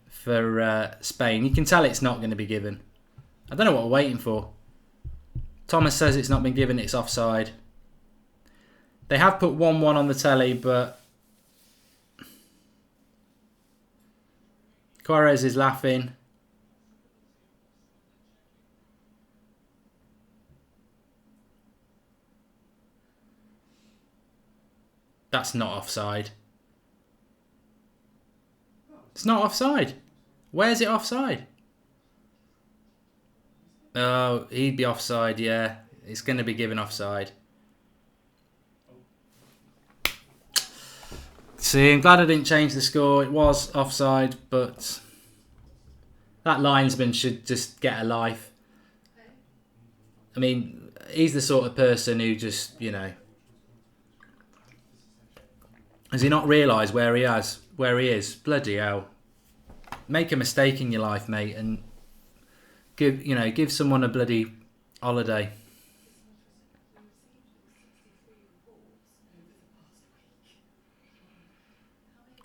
for Spain. You can tell it's not going to be given. I don't know what we're waiting for. Thomas says it's not been given. It's offside. They have put 1-1 on the telly, but Quares is laughing. That's not offside. It's not offside. Where's it offside? Oh, he'd be offside, yeah. It's going to be given offside. See, I'm glad I didn't change the score. It was offside, but that linesman should just get a life. I mean, he's the sort of person who just, you know... Has he not realised where he is? Bloody hell. Make a mistake in your life, mate, and give someone a bloody holiday.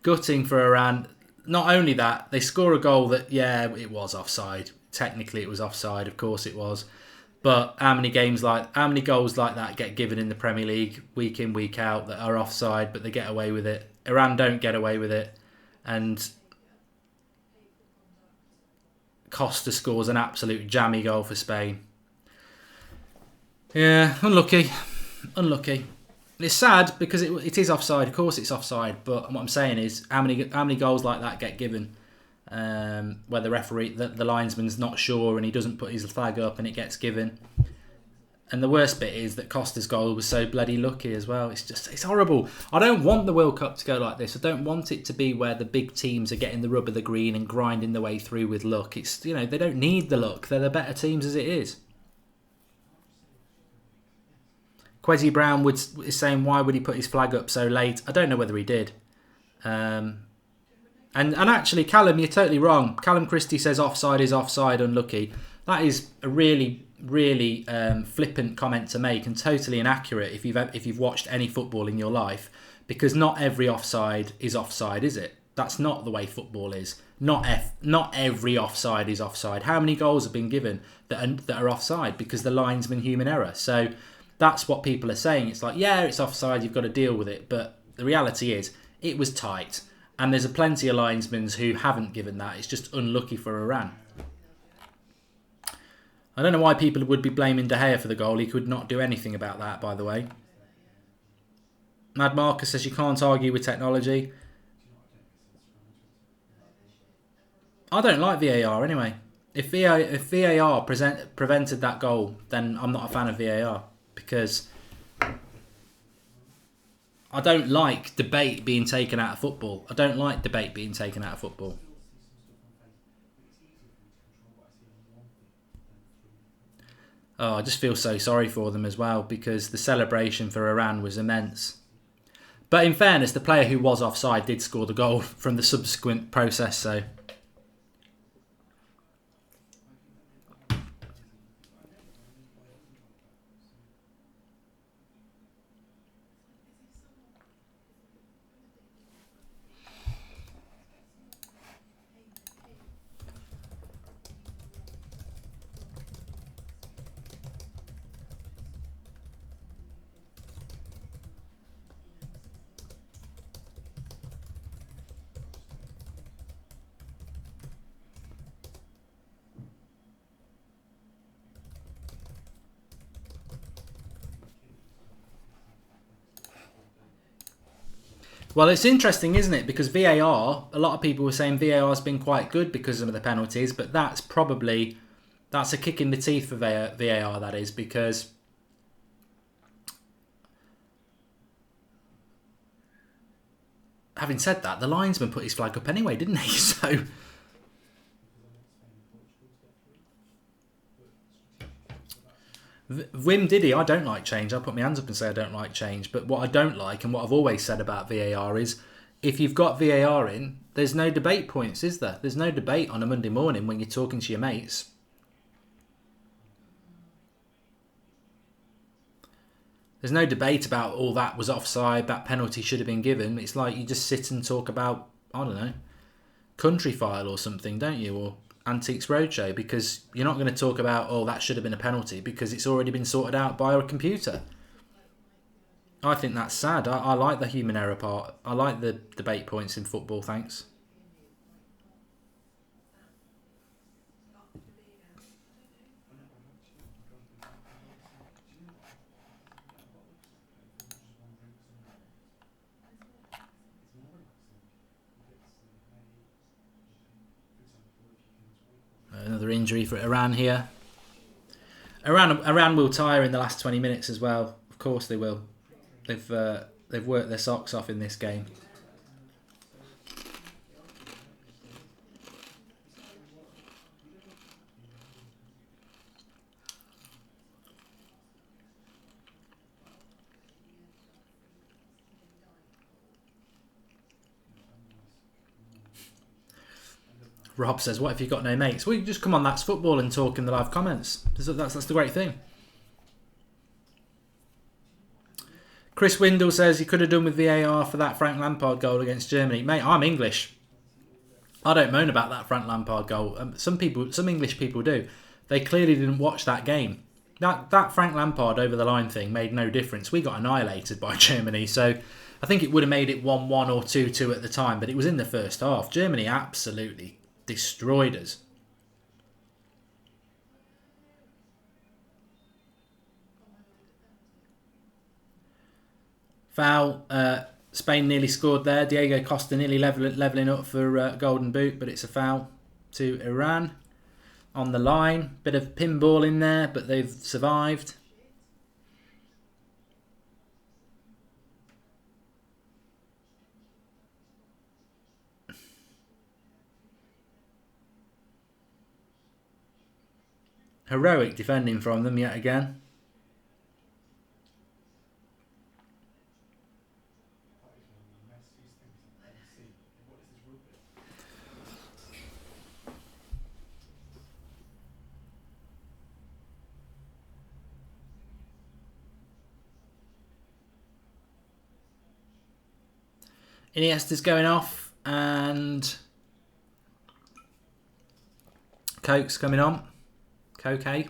Gutting for Iran. Not only that, they score a goal that, yeah, it was offside. Technically, it was offside. Of course, it was. But how many goals like that get given in the Premier League week in, week out that are offside, but they get away with it? Iran don't get away with it. And Costa scores an absolute jammy goal for Spain. Yeah, unlucky. It's sad because it is offside. Of course, it's offside. But what I'm saying is, how many goals like that get given, where the referee, the linesman's not sure and he doesn't put his flag up and it gets given. And the worst bit is that Costa's goal was so bloody lucky as well. It's horrible. I don't want the World Cup to go like this. I don't want it to be where the big teams are getting the rub of the green and grinding their way through with luck. It's, they don't need the luck. They're the better teams as it is. Kwesi Brown is saying, why would he put his flag up so late? I don't know whether he did. And actually, Callum, you're totally wrong. Callum Christie says offside is offside, unlucky. That is a really flippant comment to make and totally inaccurate if you've watched any football in your life, because not every offside is offside, is it? That's not the way football is. Not every offside is offside. How many goals have been given that are offside because the linesman human error? So that's what people are saying. It's like, yeah, it's offside, you've got to deal with it. But the reality is, it was tight. And there's plenty of linesmen who haven't given that. It's just unlucky for Iran. I don't know why people would be blaming De Gea for the goal. He could not do anything about that, by the way. Mad Marcus says you can't argue with technology. I don't like VAR anyway. If VAR prevented that goal, then I'm not a fan of VAR. Because I don't like debate being taken out of football. Oh, I just feel so sorry for them as well, because the celebration for Iran was immense. But in fairness, the player who was offside did score the goal from the subsequent process, so... Well, it's interesting, isn't it? Because VAR, a lot of people were saying VAR has been quite good because of the penalties, but that's a kick in the teeth for VAR, that is, because having said that, the linesman put his flag up anyway, didn't he? So... Wim Diddy, I don't like change. I'll put my hands up and say I don't like change. But what I don't like, and what I've always said about VAR is, if you've got VAR in, there's no debate points, is there? There's no debate on a Monday morning when you're talking to your mates. There's no debate about, oh, that was offside, that penalty should have been given. It's like you just sit and talk about, I don't know, Country File or something, don't you? Or Antiques Roadshow, because you're not going to talk about, oh, that should have been a penalty, because it's already been sorted out by a computer. I think that's sad. I like the human error part. I like the debate points in football, thanks. Another injury for Iran here. Iran will tire in the last 20 minutes as well. Of course they will. They've worked their socks off in this game. Rob says, what if you've got no mates? Well, you just come on That's Football and talk in the live comments. That's the great thing. Chris Windle says, you could have done with VAR for that Frank Lampard goal against Germany. Mate, I'm English. I don't moan about that Frank Lampard goal. Some English people do. They clearly didn't watch that game. That Frank Lampard over the line thing made no difference. We got annihilated by Germany, so I think it would have made it 1-1 or 2-2 at the time, but it was in the first half. Germany absolutely destroyed us. Foul. Spain nearly scored there. Diego Costa nearly levelling up for Golden Boot, but it's a foul to Iran. On the line. Bit of pinball in there, but they've survived. Heroic defending from them yet again. Iniesta's going off and Coke's coming on. Coke.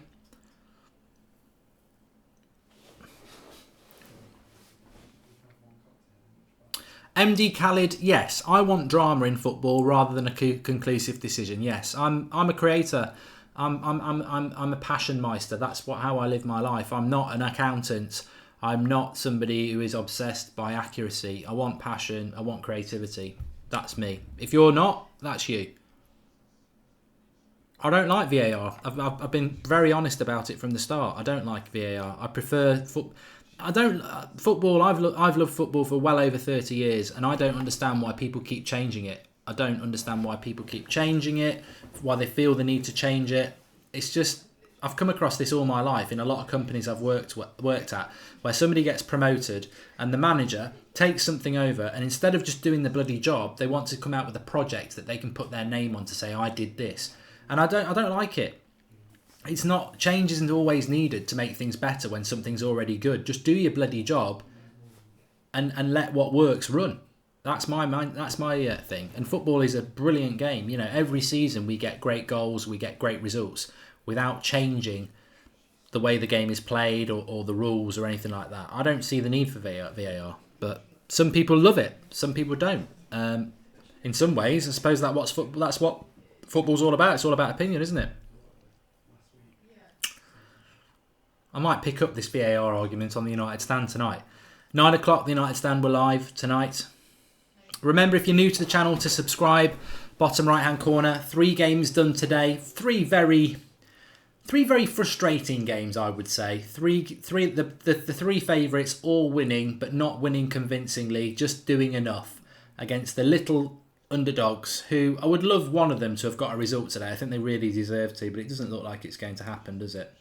MD Khalid, yes, I want drama in football rather than a conclusive decision. Yes, I'm a creator. I'm a passion meister. That's how I live my life. I'm not an accountant. I'm not somebody who is obsessed by accuracy. I want passion. I want creativity. That's me. If you're not, that's you. I don't like VAR. I've been very honest about it from the start. I don't like VAR. I prefer football. I've loved football for well over 30 years, and I don't understand why people keep changing it. I don't understand why people keep changing it. Why they feel the need to change it. It's just I've come across this all my life in a lot of companies I've worked at, where somebody gets promoted and the manager takes something over, and instead of just doing the bloody job, they want to come out with a project that they can put their name on to say I did this. And I don't like it. It's not, change isn't always needed to make things better when something's already good. Just do your bloody job and let what works run. That's my thing. And football is a brilliant game. You know, every season we get great goals, we get great results without changing the way the game is played or the rules or anything like that. I don't see the need for VAR, but some people love it, some people don't. In some ways, I suppose that's what football's all about. It's all about opinion, isn't it? I might pick up this VAR argument on the United Stand tonight. 9 o'clock, the United Stand were live tonight. Remember, if you're new to the channel, to subscribe. Bottom right hand corner. 3 games done today. Three very frustrating games, I would say. The 3 favourites all winning, but not winning convincingly. Just doing enough against the little underdogs, who I would love one of them to have got a result today. I think they really deserve to, but it doesn't look like it's going to happen, does it?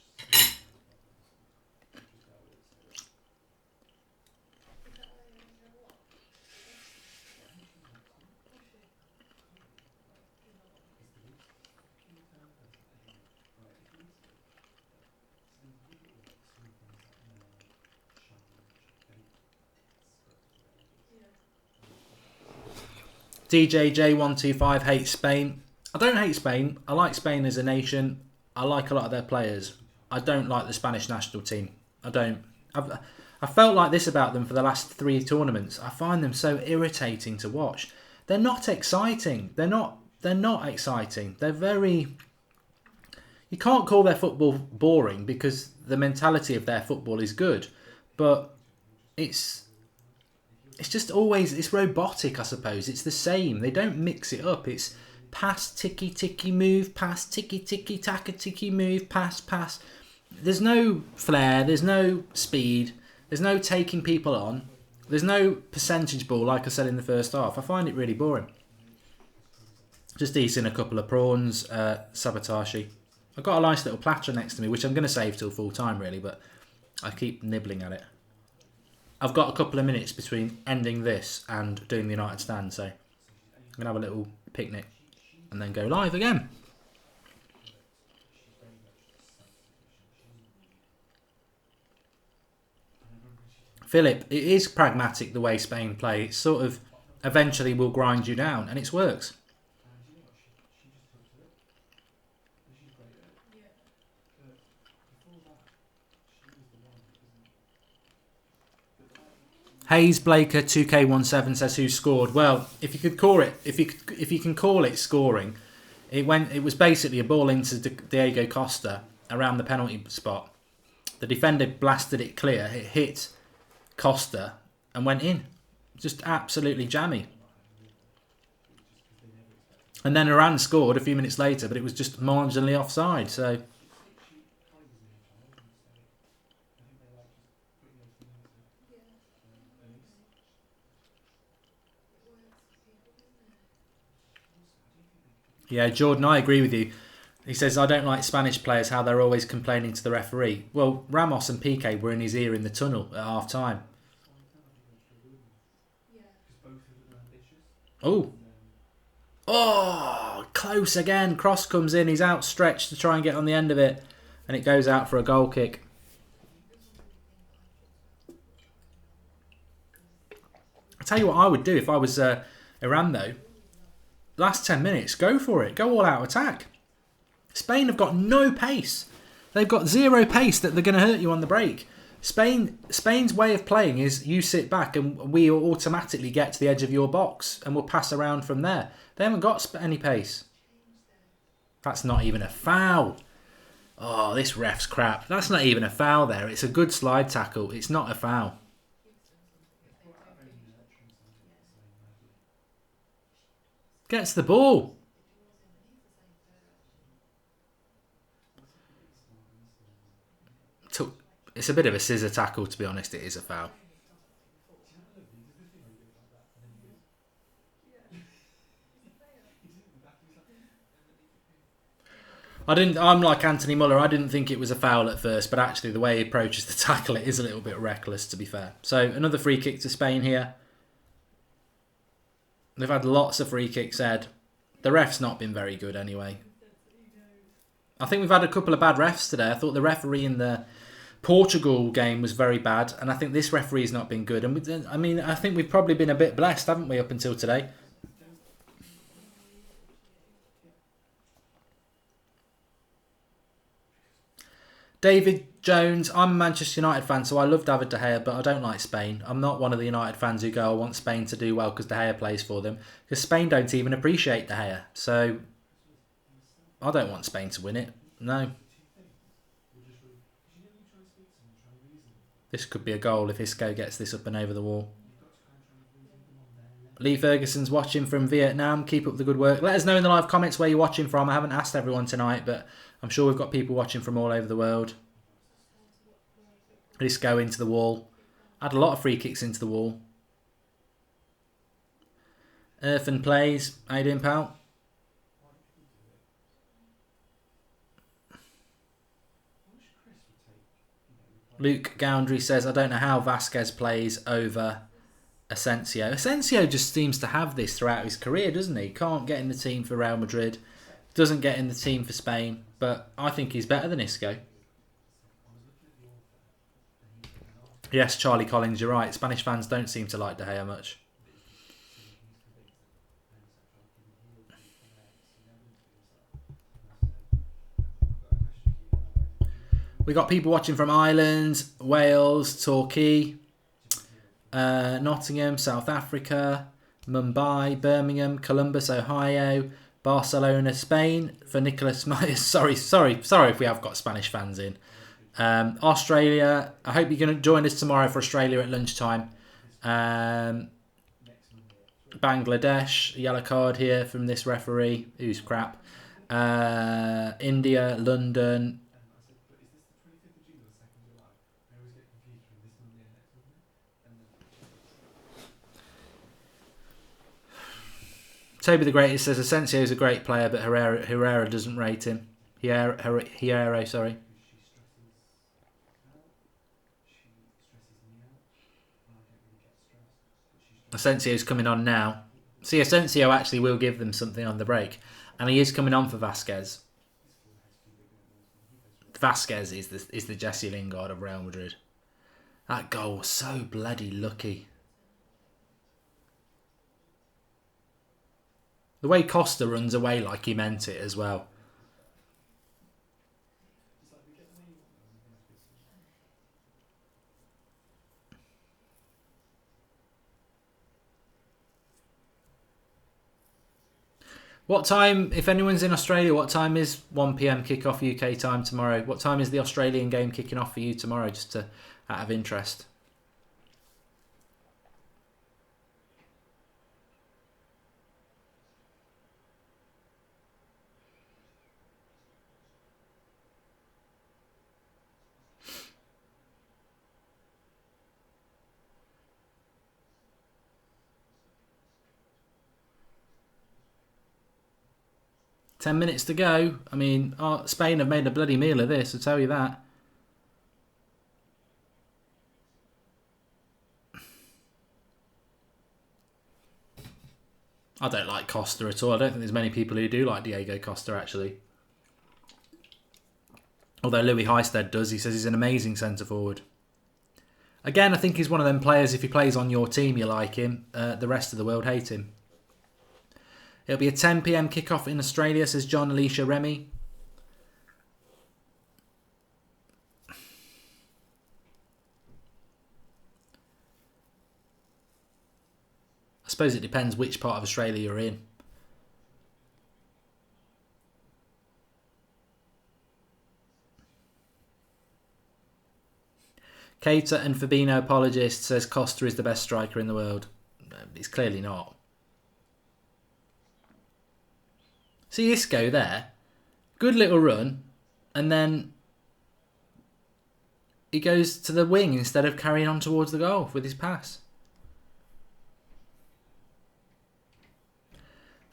DJJ125 hates Spain. I don't hate Spain. I like Spain as a nation. I like a lot of their players. I don't like the Spanish national team. I don't. I felt like this about them for the last 3 tournaments. I find them so irritating to watch. They're not exciting. They're not exciting. They're very... You can't call their football boring because the mentality of their football is good. But it's just always, it's robotic, I suppose. It's the same. They don't mix it up. It's pass, ticky, ticky, move, pass, ticky, ticky, taka, ticky, move, pass, pass. There's no flair. There's no speed. There's no taking people on. There's no percentage ball, like I said in the first half. I find it really boring. Just eating a couple of prawns, sabotage. I've got a nice little platter next to me, which I'm going to save till full time, really, but I keep nibbling at it. I've got a couple of minutes between ending this and doing the United Stand, so I'm going to have a little picnic and then go live again. Philip, it is pragmatic the way Spain play. It sort of eventually will grind you down, and it works. Hayes Blaker 2K17 says who scored. Well, if you could call it, if you can call it scoring, it was basically a ball into Diego Costa around the penalty spot. The defender blasted it clear. It hit Costa, and went in. Just absolutely jammy. And then Iran scored a few minutes later, but it was just marginally offside. So yeah, Jordan, I agree with you. He says, I don't like Spanish players, how they're always complaining to the referee. Well, Ramos and Piqué were in his ear in the tunnel at half time. Oh. Oh, close again. Cross comes in. He's outstretched to try and get on the end of it. And it goes out for a goal kick. I'll tell you what I would do if I was Iran, though. Last 10 minutes, go for it. Go all out attack. Spain have got no pace. They've got zero pace that they're going to hurt you on the break. Spain's way of playing is you sit back and we automatically get to the edge of your box and we'll pass around from there. They haven't got any pace. That's not even a foul. Oh, this ref's crap. That's not even a foul there. It's a good slide tackle. It's not a foul. Gets the ball. It's a bit of a scissor tackle, to be honest. It is a foul. I'm like Anthony Muller. I didn't think it was a foul at first, but actually the way he approaches the tackle, it is a little bit reckless, to be fair. So another free kick to Spain here. They've had lots of free kicks, Ed. The ref's not been very good anyway. I think we've had a couple of bad refs today. I thought the referee in the Portugal game was very bad, and I think this referee's not been good. And I think we've probably been a bit blessed, haven't we, up until today? David Jones, I'm a Manchester United fan, so I love David De Gea, but I don't like Spain. I'm not one of the United fans who go, I want Spain to do well because De Gea plays for them. Because Spain don't even appreciate De Gea. So I don't want Spain to win it. No. This could be a goal if Isco gets this up and over the wall. Lee Ferguson's watching from Vietnam. Keep up the good work. Let us know in the live comments where you're watching from. I haven't asked everyone tonight, but I'm sure we've got people watching from all over the world. Isco into the wall. Had a lot of free kicks into the wall. Irfan plays. How you doing, pal? Luke Goundry says, I don't know how Vasquez plays over Asensio. Asensio just seems to have this throughout his career, doesn't he? Can't get in the team for Real Madrid. Doesn't get in the team for Spain. But I think he's better than Isco. Yes, Charlie Collins, you're right. Spanish fans don't seem to like De Gea much. We got people watching from Ireland, Wales, Torquay, Nottingham, South Africa, Mumbai, Birmingham, Columbus, Ohio, Barcelona, Spain. For Nicholas Myers, sorry if we have got Spanish fans in. Australia. I hope you're going to join us tomorrow for Australia at lunchtime. Bangladesh, yellow card here from this referee, who's crap. India, London. Toby the Greatest says Asensio is a great player, but Herrera doesn't rate him. Hierro, sorry. Asensio's coming on now. See, Asensio actually will give them something on the break. And he is coming on for Vasquez. Vasquez is the Jesse Lingard of Real Madrid. That goal was so bloody lucky. The way Costa runs away like he meant it as well. What time, if anyone's in Australia, what time is 1 PM kickoff UK time tomorrow? What time is the Australian game kicking off for you tomorrow, just out of interest? 10 minutes to go. I mean, Spain have made a bloody meal of this, I'll tell you that. I don't like Costa at all. I don't think there's many people who do like Diego Costa, actually. Although Louis Heisted does. He says he's an amazing centre-forward. Again, I think he's one of them players, if he plays on your team, you like him. The rest of the world hate him. It'll be a 10 PM kickoff in Australia, says John Alicia Remy. I suppose it depends which part of Australia you're in. Keita and Fabinho apologist says Costa is the best striker in the world. He's clearly not. See Isco there. Good little run. And then he goes to the wing instead of carrying on towards the goal with his pass.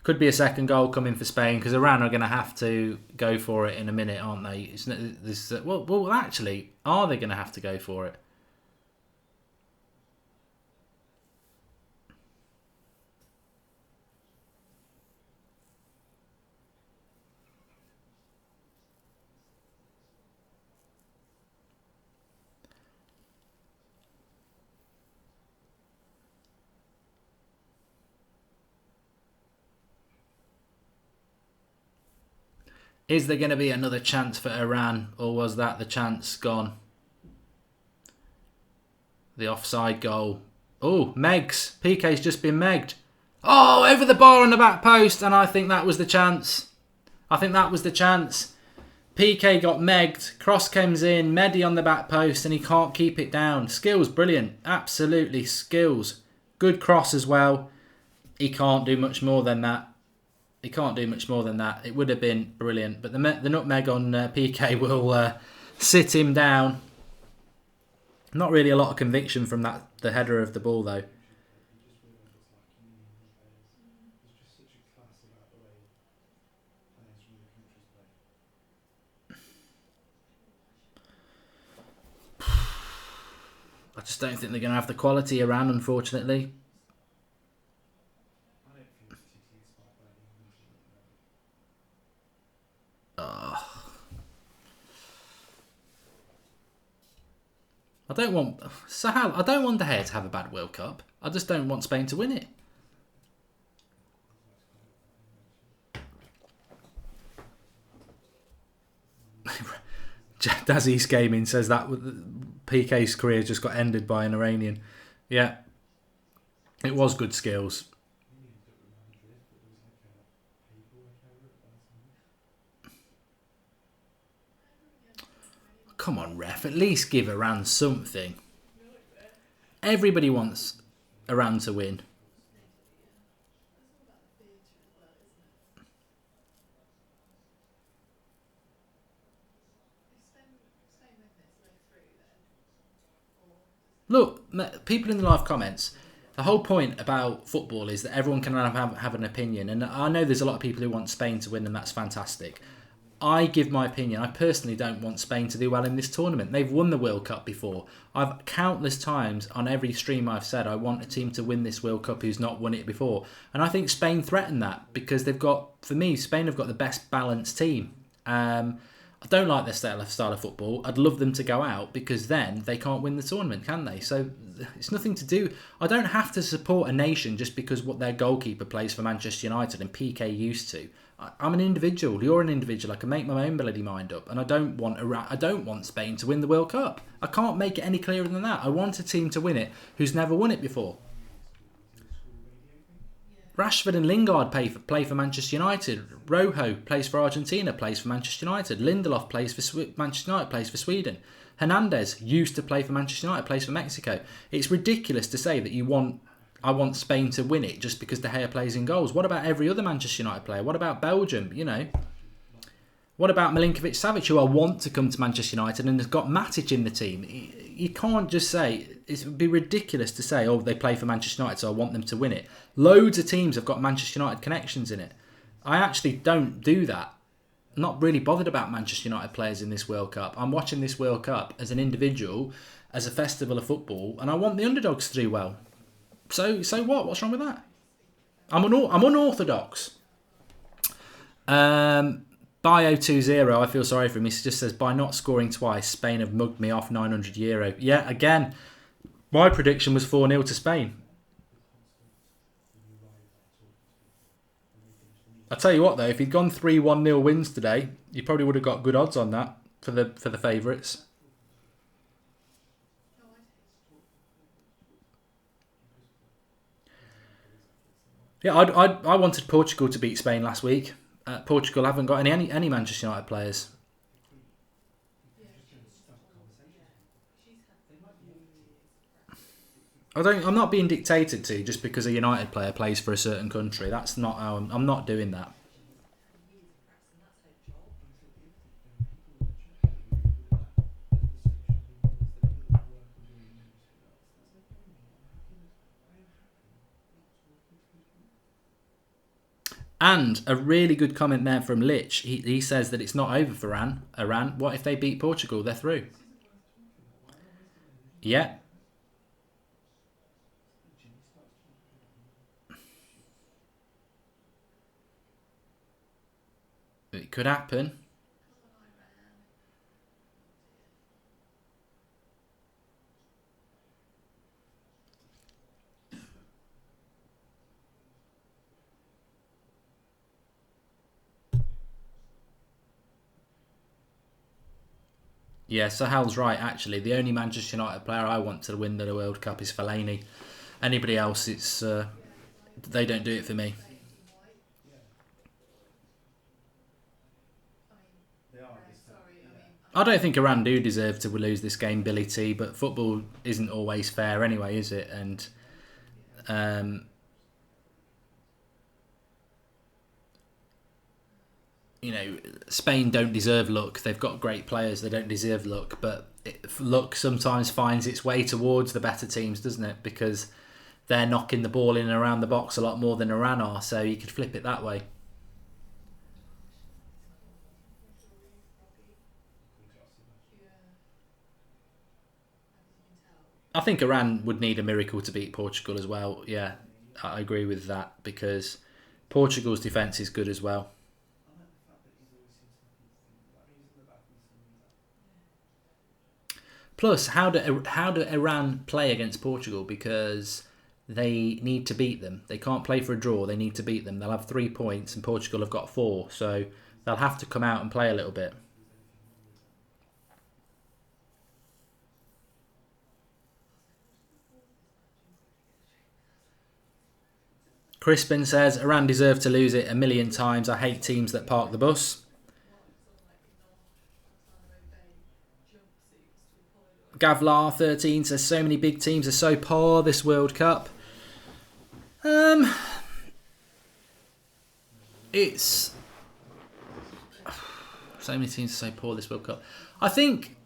Could be a second goal coming for Spain because Iran are going to have to go for it in a minute, aren't they? Well, actually, are they going to have to go for it? Is there going to be another chance for Iran, or was that the chance gone? The offside goal. Oh, Megs. PK's just been megged. Oh, over the bar on the back post, and I think that was the chance. I think that was the chance. PK got megged. Cross comes in. Mehdi on the back post, and he can't keep it down. Skills, brilliant. Absolutely, skills. Good cross as well. He can't do much more than that. He can't do much more than that. It would have been brilliant. But the nutmeg on PK will sit him down. Not really a lot of conviction from the header of the ball, though. I just don't think they're going to have the quality around, unfortunately. I don't want Sahal. I don't want De Gea to have a bad World Cup. I just don't want Spain to win it. Dazzy's Gaming says that PK's career just got ended by an Iranian. Yeah, it was good skills. Come on, ref. At least give Iran something. Everybody wants Iran to win. Look, people in the live comments, the whole point about football is that everyone can have an opinion. And I know there's a lot of people who want Spain to win, and that's fantastic. I give my opinion. I personally don't want Spain to do well in this tournament. They've won the World Cup before. I've countless times on every stream I've said I want a team to win this World Cup who's not won it before. And I think Spain threaten that because they've got, for me, Spain have got the best balanced team. I don't like their style of football. I'd love them to go out because then they can't win the tournament, can they? So it's nothing to do. I don't have to support a nation just because what their goalkeeper plays for Manchester United and PK used to. I'm an individual. You're an individual. I can make my own bloody mind up, and I don't want Spain to win the World Cup. I can't make it any clearer than that. I want a team to win it who's never won it before. Rashford and Lingard play for Manchester United. Rojo plays for Argentina, plays for Manchester United. Lindelof plays for Manchester United, plays for Sweden. Hernandez used to play for Manchester United, plays for Mexico. It's ridiculous to say that I want Spain to win it just because De Gea plays in goals. What about every other Manchester United player? What about Belgium? You know, what about Milinkovic-Savic, who I want to come to Manchester United and has got Matic in the team? You can't just say, it would be ridiculous to say, oh, they play for Manchester United, so I want them to win it. Loads of teams have got Manchester United connections in it. I actually don't do that. I'm not really bothered about Manchester United players in this World Cup. I'm watching this World Cup as an individual, as a festival of football, and I want the underdogs to do well. So what? What's wrong with that? I'm unorthodox. Bio20, I feel sorry for him. He just says, by not scoring twice, Spain have mugged me off €900. Yeah, again, my prediction was 4-0 to Spain. I tell you what though, if he'd gone 3-1-0 wins today, you probably would have got good odds on that for the favourites. Yeah, I wanted Portugal to beat Spain last week. Portugal haven't got any Manchester United players. I'm not being dictated to just because a United player plays for a certain country. That's not how I'm not doing that. And a really good comment there from Lich. He says that it's not over for Iran. What if they beat Portugal? They're through. Yeah. It could happen. Yeah, Sahal's right, actually. The only Manchester United player I want to win the World Cup is Fellaini. Anybody else, it's they don't do it for me. I don't think Iran do deserve to lose this game, Billy T, but football isn't always fair anyway, is it? And you know, Spain don't deserve luck. They've got great players. They don't deserve luck. But luck sometimes finds its way towards the better teams, doesn't it? Because they're knocking the ball in and around the box a lot more than Iran are. So you could flip it that way. I think Iran would need a miracle to beat Portugal as well. Yeah, I agree with that because Portugal's defence is good as well. Plus, how do Iran play against Portugal? Because they need to beat them. They can't play for a draw. They need to beat them. They'll have 3 points, and Portugal have got 4. So they'll have to come out and play a little bit. Crispin says, Iran deserve to lose it 1,000,000 times. I hate teams that park the bus. Gavlar13 says, so many big teams are so poor this World Cup. It's... So many teams are so poor this World Cup. I think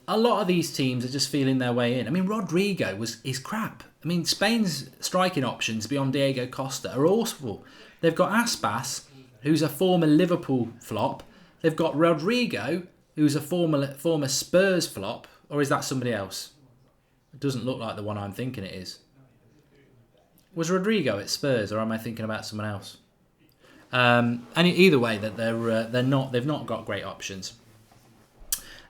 a lot of these teams are just feeling their way in. I mean, Rodrigo is crap. I mean, Spain's striking options beyond Diego Costa are awful. They've got Aspas, who's a former Liverpool flop. They've got Rodrigo, who's a former Spurs flop. Or is that somebody else? It doesn't look like the one I'm thinking it is. Was Rodrigo at Spurs, or am I thinking about someone else? And either way, that they've not got great options.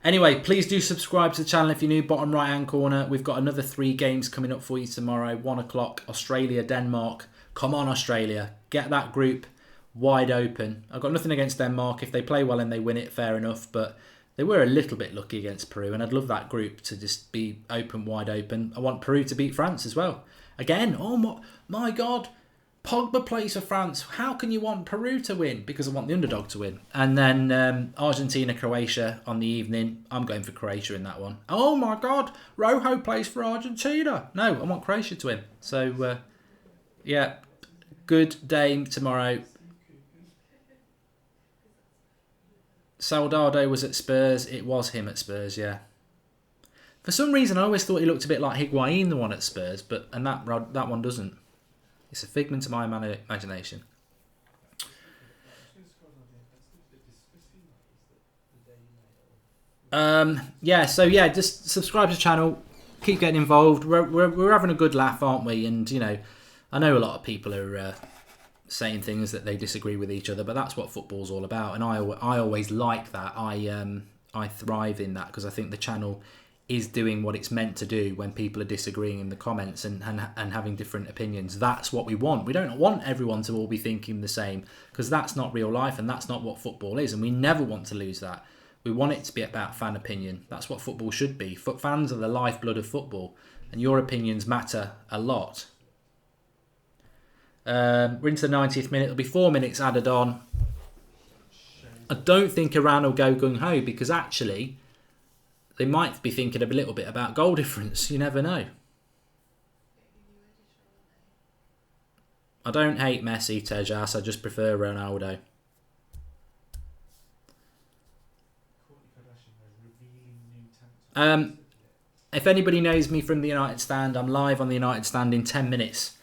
Anyway, please do subscribe to the channel if you're new. Bottom right hand corner, we've got another 3 games coming up for you tomorrow. 1 o'clock, Australia, Denmark. Come on, Australia, get that group wide open. I've got nothing against Denmark. If they play well and they win it, fair enough. But they were a little bit lucky against Peru, and I'd love that group to just be wide open. I want Peru to beat France as well. Again, oh my God, Pogba plays for France. How can you want Peru to win? Because I want the underdog to win. And then Argentina, Croatia on the evening. I'm going for Croatia in that one. Oh my God, Rojo plays for Argentina. No, I want Croatia to win. So, yeah, good day tomorrow. Soldado was at Spurs. It was him at Spurs, yeah. For some reason, I always thought he looked a bit like Higuain, the one at Spurs, and that one doesn't. It's a figment of my imagination. Yeah, so yeah, just subscribe to the channel, keep getting involved. We're having a good laugh, aren't we? And you know, I know a lot of people are saying things that they disagree with each other, but that's what football's all about. And I always like that. I thrive in that because I think the channel is doing what it's meant to do when people are disagreeing in the comments and having different opinions. That's what we want. We don't want everyone to all be thinking the same because that's not real life and that's not what football is. And we never want to lose that. We want it to be about fan opinion. That's what football should be. Fans are the lifeblood of football and your opinions matter a lot. We're into the 90th minute. There'll be 4 minutes added on. I don't think Iran will go gung-ho because actually they might be thinking a little bit about goal difference. You never know. I don't hate Messi, Tejas. I just prefer Ronaldo. If anybody knows me from the United Stand, I'm live on the United Stand in 10 minutes.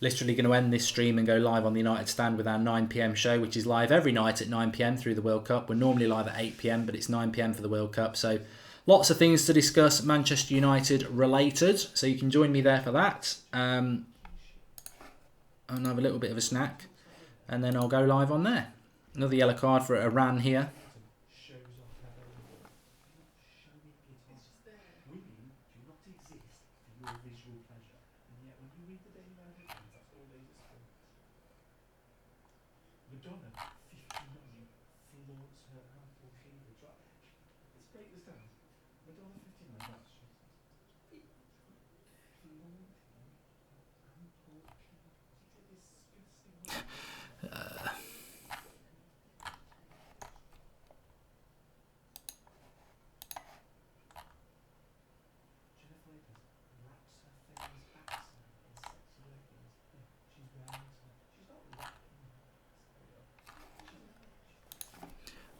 Literally going to end this stream and go live on the United Stand with our 9 PM show, which is live every night at 9 PM through the World Cup. We're normally live at 8 PM, but it's 9 PM for the World Cup. So lots of things to discuss Manchester United related. So you can join me there for that. I'll have a little bit of a snack and then I'll go live on there. Another yellow card for Iran here.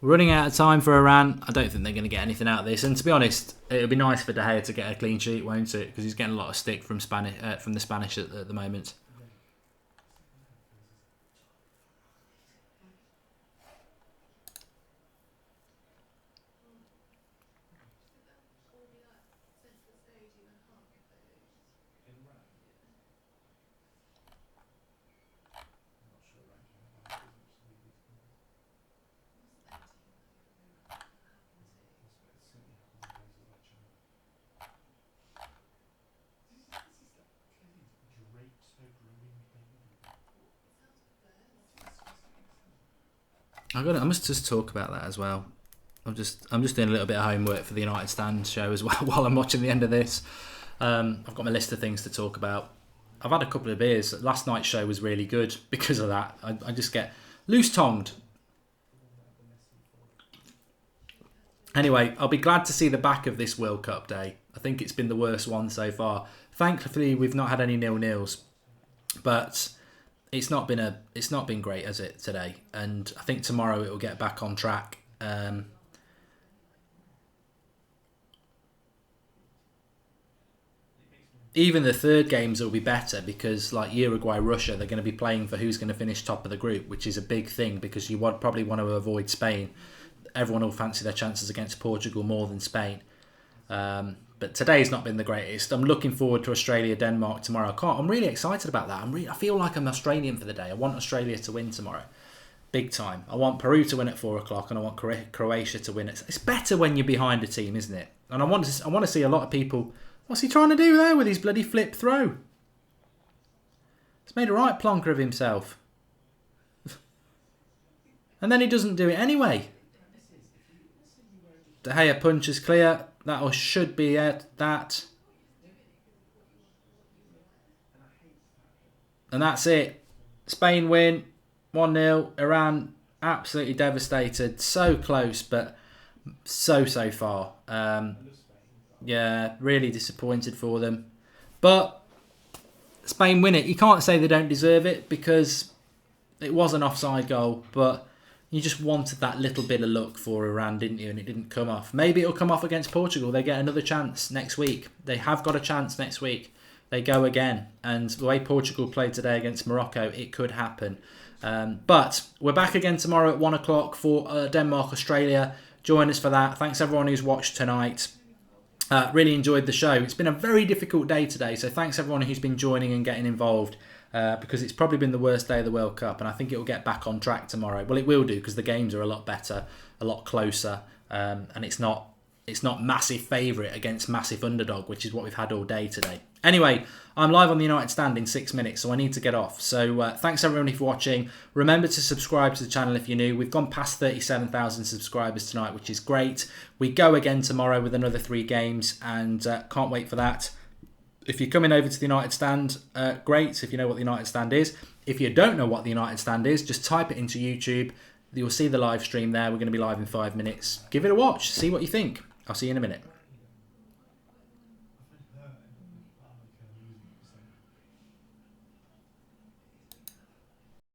We're running out of time for Iran. I don't think they're going to get anything out of this. And to be honest, it'll be nice for De Gea to get a clean sheet, won't it? Because he's getting a lot of stick from the Spanish at the moment. I must just talk about that as well. I'm just doing a little bit of homework for the United Stand show as well while I'm watching the end of this. I've got my list of things to talk about. I've had a couple of beers. Last night's show was really good because of that. I just get loose-tongued. Anyway, I'll be glad to see the back of this World Cup day. I think it's been the worst one so far. Thankfully, we've not had any 0-0s, but it's not been great, has it, today? And I think tomorrow it will get back on track. Even the third games will be better because, like Uruguay, Russia, they're going to be playing for who's going to finish top of the group, which is a big thing because you would probably want to avoid Spain. Everyone will fancy their chances against Portugal more than Spain. But today's not been the greatest. I'm looking forward to Australia-Denmark tomorrow. I'm really excited about that. I feel like I'm Australian for the day. I want Australia to win tomorrow. Big time. I want Peru to win at 4 o'clock and I want Croatia to win. It's better when you're behind a team, isn't it? And I want to see a lot of people... What's he trying to do there with his bloody flip throw? He's made a right plonker of himself. And then he doesn't do it anyway. De Gea punch is clear. That should be it. That. And that's it. Spain win. 1-0. Iran absolutely devastated. So close, but so far. Yeah, really disappointed for them. But Spain win it. You can't say they don't deserve it because it was an offside goal, but you just wanted that little bit of luck for Iran, didn't you? And it didn't come off. Maybe it'll come off against Portugal. They get another chance next week. They have got a chance next week. They go again. And the way Portugal played today against Morocco, it could happen. But we're back again tomorrow at 1 o'clock for Denmark-Australia. join us for that. Thanks everyone who's watched tonight. Really enjoyed the show. It's been a very difficult day today, so thanks everyone who's been joining and getting involved, because it's probably been the worst day of the World Cup, and I think it will get back on track tomorrow. Well, it will do, because the games are a lot better, a lot closer, and it's not massive favourite against massive underdog, which is what we've had all day today. Anyway, I'm live on the United Stand in 6 minutes, so I need to get off. So thanks everybody for watching. Remember to subscribe to the channel if you're new. We've gone past 37,000 subscribers tonight, which is great. We go again tomorrow with another 3 games, and can't wait for that. If you're coming over to the United Stand, great, if you know what the United Stand is. If you don't know what the United Stand is, just type it into YouTube. You'll see the live stream there. We're going to be live in 5 minutes. Give it a watch. See what you think. I'll see you in a minute.